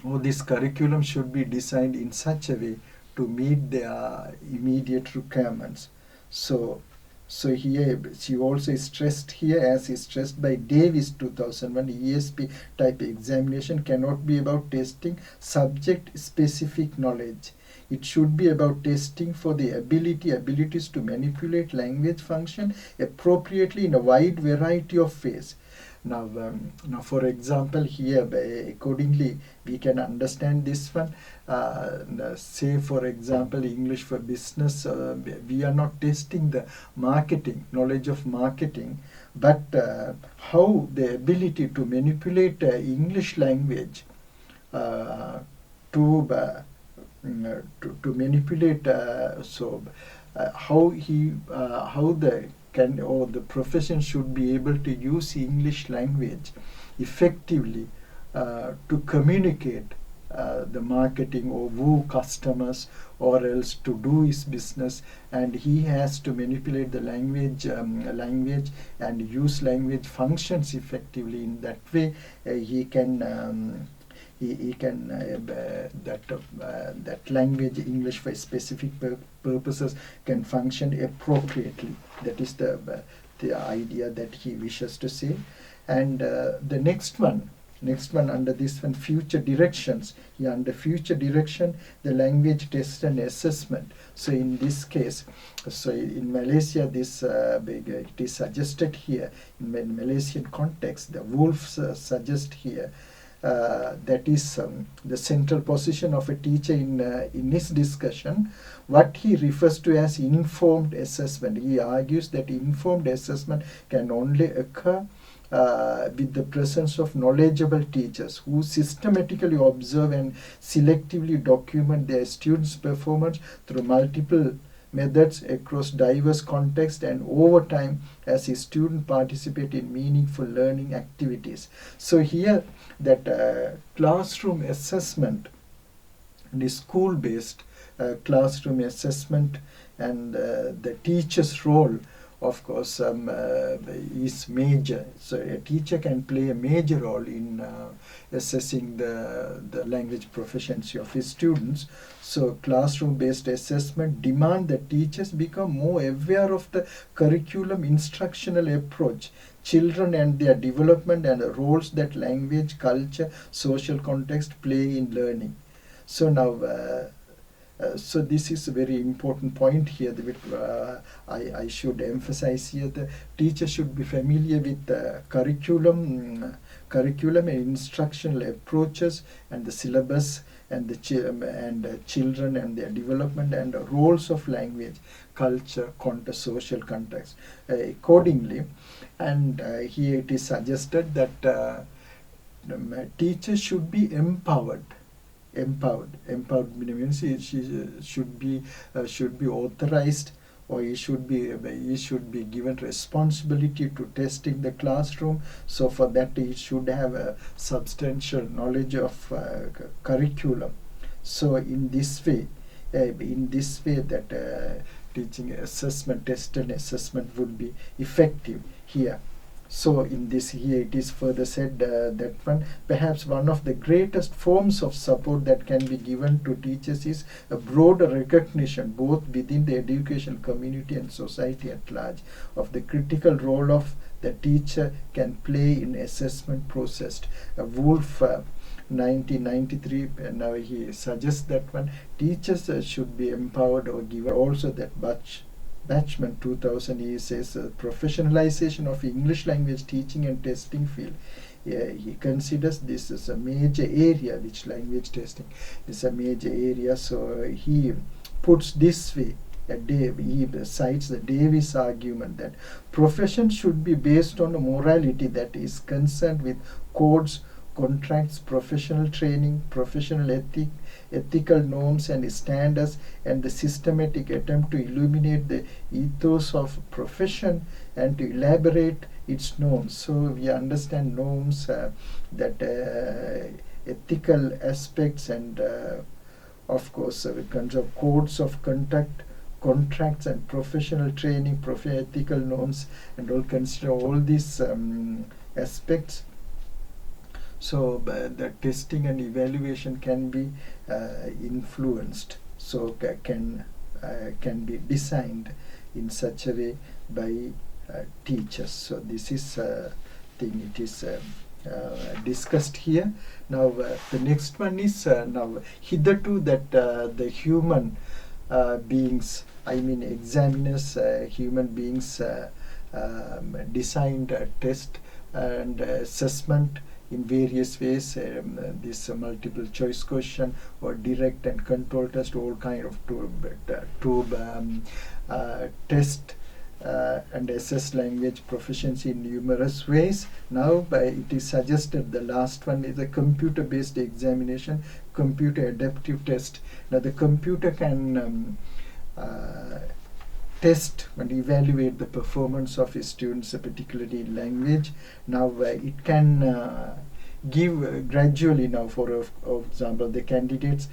or this curriculum should be designed in such a way to meet their immediate requirements. So here she also stressed here, as is stressed by Davis 2001, ESP type examination cannot be about testing subject specific knowledge. It should be about testing for the abilities to manipulate language function appropriately in a wide variety of ways. Now, for example, here, accordingly, we can understand this one. Say, for example, English for business, we are not testing the marketing, knowledge of marketing, but how the ability to manipulate English language to manipulate, how the profession should be able to use English language effectively to communicate the marketing or woo customers, or else to do his business, and he has to manipulate the language and use language functions effectively. In that way, he can that language, English for specific purposes, can function appropriately. That is the idea that he wishes to say. And the next one under this one, future directions. Here under future direction, the language test and assessment. So in this case, in Malaysia, this it is suggested here in Malaysian context. The Wolves suggest here. That is the central position of a teacher in his discussion, what he refers to as informed assessment. He argues that informed assessment can only occur with the presence of knowledgeable teachers who systematically observe and selectively document their students' performance through multiple methods across diverse contexts and over time as a student participate in meaningful learning activities. So here that classroom assessment, the school-based classroom assessment, and the teacher's role of course, is major. So a teacher can play a major role in assessing the language proficiency of his students. So classroom-based assessment demand that teachers become more aware of the curriculum instructional approach, children and their development, and the roles that language, culture, social context play in learning. So now, so this is a very important point here that I should emphasize here. The teacher should be familiar with the curriculum and instructional approaches and the syllabus and the children and their development and the roles of language, culture, context, social context accordingly. And here it is suggested that the teacher should be empowered. Empowered means she should be authorized, or he should be given responsibility to testing the classroom. So for that he should have a substantial knowledge of curriculum. So in this way that teaching assessment, test and assessment would be effective here. So in this here it is further said that perhaps one of the greatest forms of support that can be given to teachers is a broader recognition, both within the educational community and society at large, of the critical role of the teacher can play in assessment process. Wolf 1993, now he suggests that teachers should be empowered or given. Also that Batchman 2000, he says professionalization of English language teaching and testing field. He considers this as a major area, which language testing is a major area. So he puts this way, he cites the Davis argument that profession should be based on a morality that is concerned with codes, contracts, professional training, professional ethical norms and standards, and the systematic attempt to illuminate the ethos of profession and to elaborate its norms. So we understand norms, that ethical aspects, and of course in terms of codes of conduct, contracts and professional training, ethical norms, and all consider all these aspects. So the testing and evaluation can be influenced, so can be designed in such a way by teachers. So this is thing, it is discussed here. Now the next one is now hitherto that the human beings, I mean examiners, human beings designed test and assessment in various ways, this multiple choice question or direct and control test, all kind of to test and assess language proficiency in numerous ways. Now it is suggested the last one is a computer based examination, computer adaptive test. Now the computer can test and evaluate the performance of his students, particularly in language. Now it can give gradually, now for example the candidates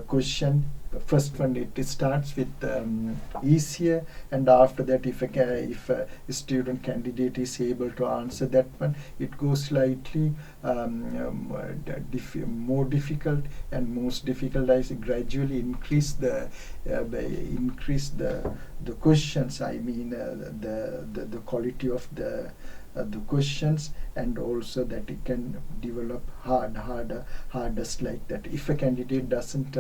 question, first one it starts with easier, and after that if a student candidate is able to answer that one, it goes slightly more difficult, and most difficult is gradually increase the questions, I mean the quality of the questions, and also that it can develop hardest, like that if a candidate doesn't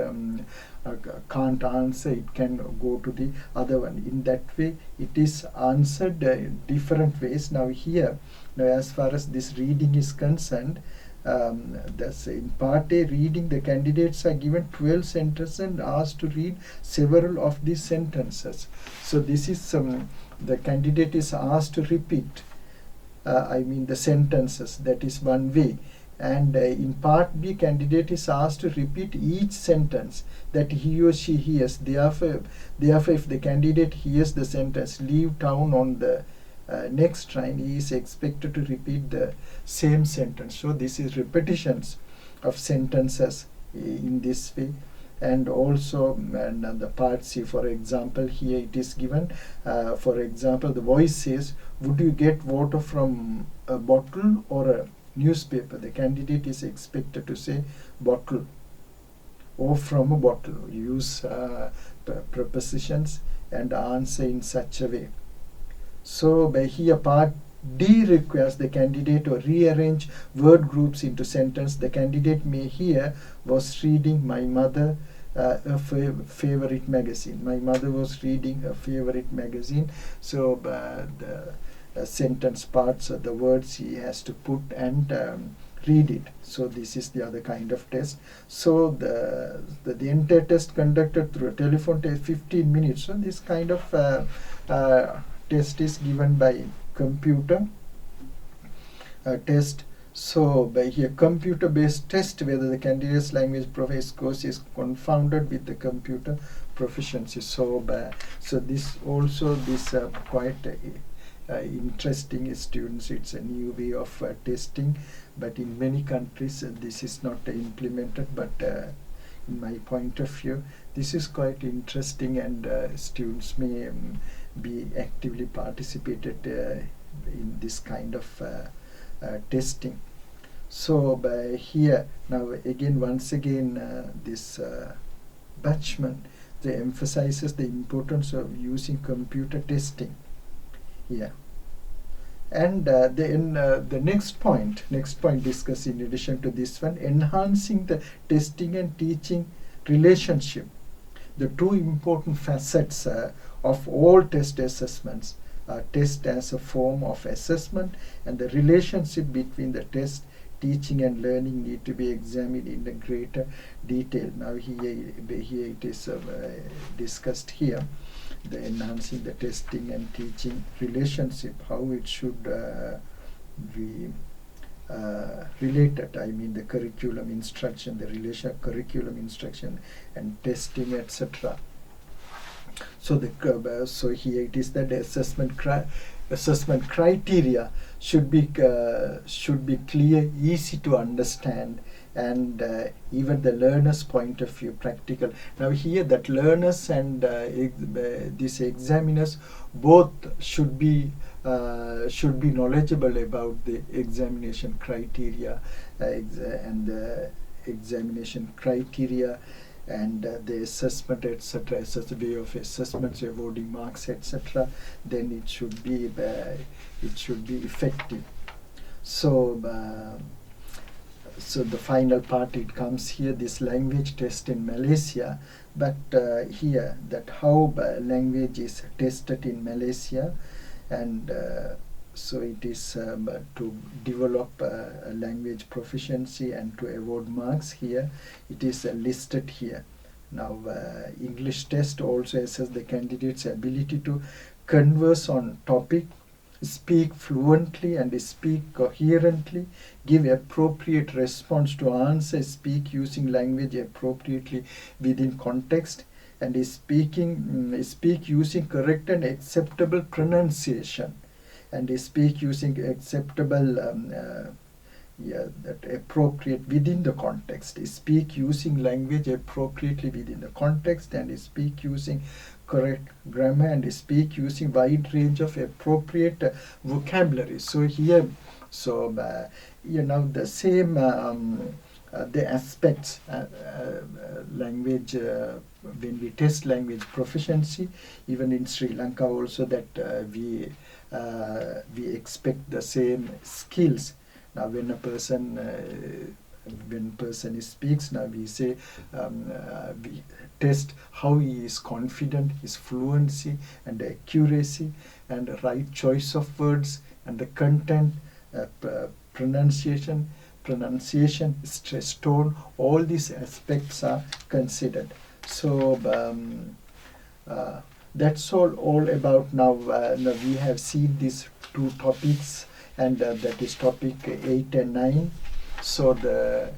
can't answer, it can go to the other one. In that way it is answered different ways. Now here, now as far as this reading is concerned, that's in part A reading, the candidates are given 12 sentences and asked to read several of these sentences. So this is the candidate is asked to repeat I mean the sentences. That is one way. And in part B, candidate is asked to repeat each sentence that he or she hears. Therefore if the candidate hears the sentence "leave town" on the next train, he is expected to repeat the same sentence. So this is repetitions of sentences in this way. And also the part C, for example, here it is given, for example, the voice says, would you get water from a bottle or a newspaper? The candidate is expected to say bottle or from a bottle. Use prepositions and answer in such a way. So by here part D requires the candidate to rearrange word groups into sentence. The candidate may hear was reading my mother a favorite magazine. My mother was reading her favorite magazine. So the sentence parts of the words he has to put and read it. So this is the other kind of test. So the entire test conducted through a telephone test, 15 minutes. So this kind of test is given by computer test. So by here computer based test whether the candidate's language profile scores is confounded with the computer proficiency. So this also quite interesting students. It's a new way of testing, but in many countries this is not implemented, but in my point of view this is quite interesting, and students may be actively participated in this kind of testing. So by here now again once again this Batchman emphasizes the importance of using computer testing here. And then the next point discussed in addition to this one, enhancing the testing and teaching relationship. The two important facets of all test assessments are test as a form of assessment, and the relationship between the test, teaching and learning need to be examined in a greater detail. Now here it is discussed here, the enhancing the testing and teaching relationship, how it should be related. I mean the curriculum instruction, the relation curriculum instruction and testing, etc. So so here it is that the assessment criteria should be clear, easy to understand, and even the learner's point of view practical. Now here that learners and these examiners both should be knowledgeable about the examination criteria and the examination criteria and the assessment, etc. Such a way of assessments, awarding marks, etc. Then it should be effective. So so the final part it comes here, this language test in Malaysia. But here that how language is tested in Malaysia, and so it is to develop a language proficiency and to award marks. Here it is listed here. Now English test also assesses the candidate's ability to converse on topic, speak fluently and speak coherently, give appropriate response to answer, speak using language appropriately within context, and speak using correct and acceptable pronunciation, and speak using acceptable that appropriate within the context, speak using language appropriately within the context, and speak using correct grammar, and speak using wide range of appropriate vocabulary. So here, so the same the aspects language when we test language proficiency, even in Sri Lanka also, that we expect the same skills. Now when a person speaks, now we say we test how he is confident, his fluency and accuracy and the right choice of words and the content, pronunciation, stress tone, all these aspects are considered. So that's all about now. Now we have seen these two topics, and that is topic 8 and 9. So the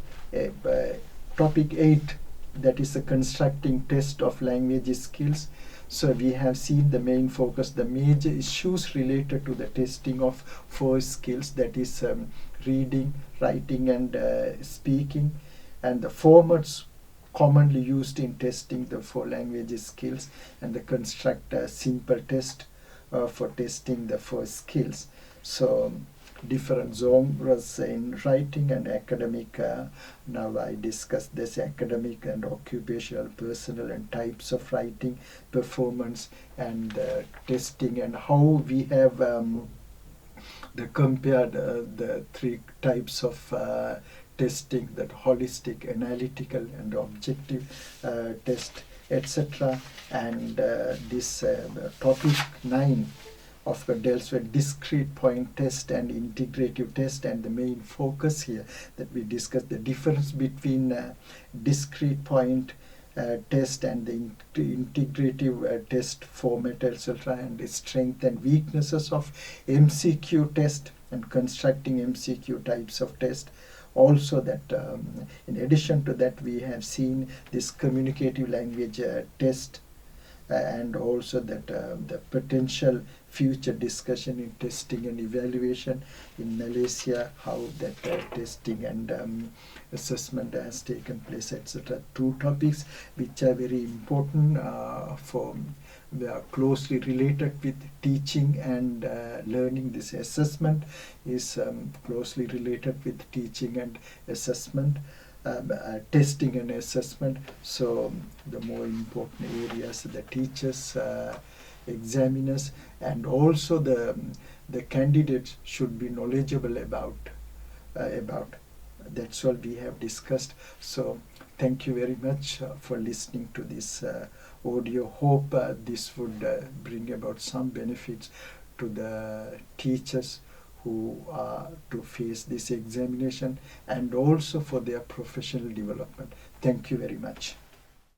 topic 8, that is the constructing test of language skills. So we have seen the main focus, the major issues related to the testing of 4 skills, that is reading, writing and speaking, and the formats commonly used in testing the four language skills, and the construct a simple test for testing the four skills. So different genres in writing and academic. Now I discussed this academic and occupational, personal, and types of writing, performance, and testing, and how we have the compared the three types of testing, that holistic, analytical, and objective test, etc. And this topic 9 of the deals with discrete point test and integrative test, and the main focus here that we discussed the difference between discrete point test and the integrative test format, etc., and the strength and weaknesses of MCQ test and constructing MCQ types of test. Also that in addition to that, we have seen this communicative language test, and also that the potential future discussion in testing and evaluation in Malaysia, how that testing and assessment has taken place, etc. Two topics which are very important for they are closely related with teaching and learning. This assessment is closely related with teaching and assessment. Testing and assessment. So the more important areas, the teachers, examiners, and also the candidates should be knowledgeable about. That's all we have discussed. So thank you very much for listening to this audio. Hope this would bring about some benefits to the teachers who are to face this examination, and also for their professional development. Thank you very much.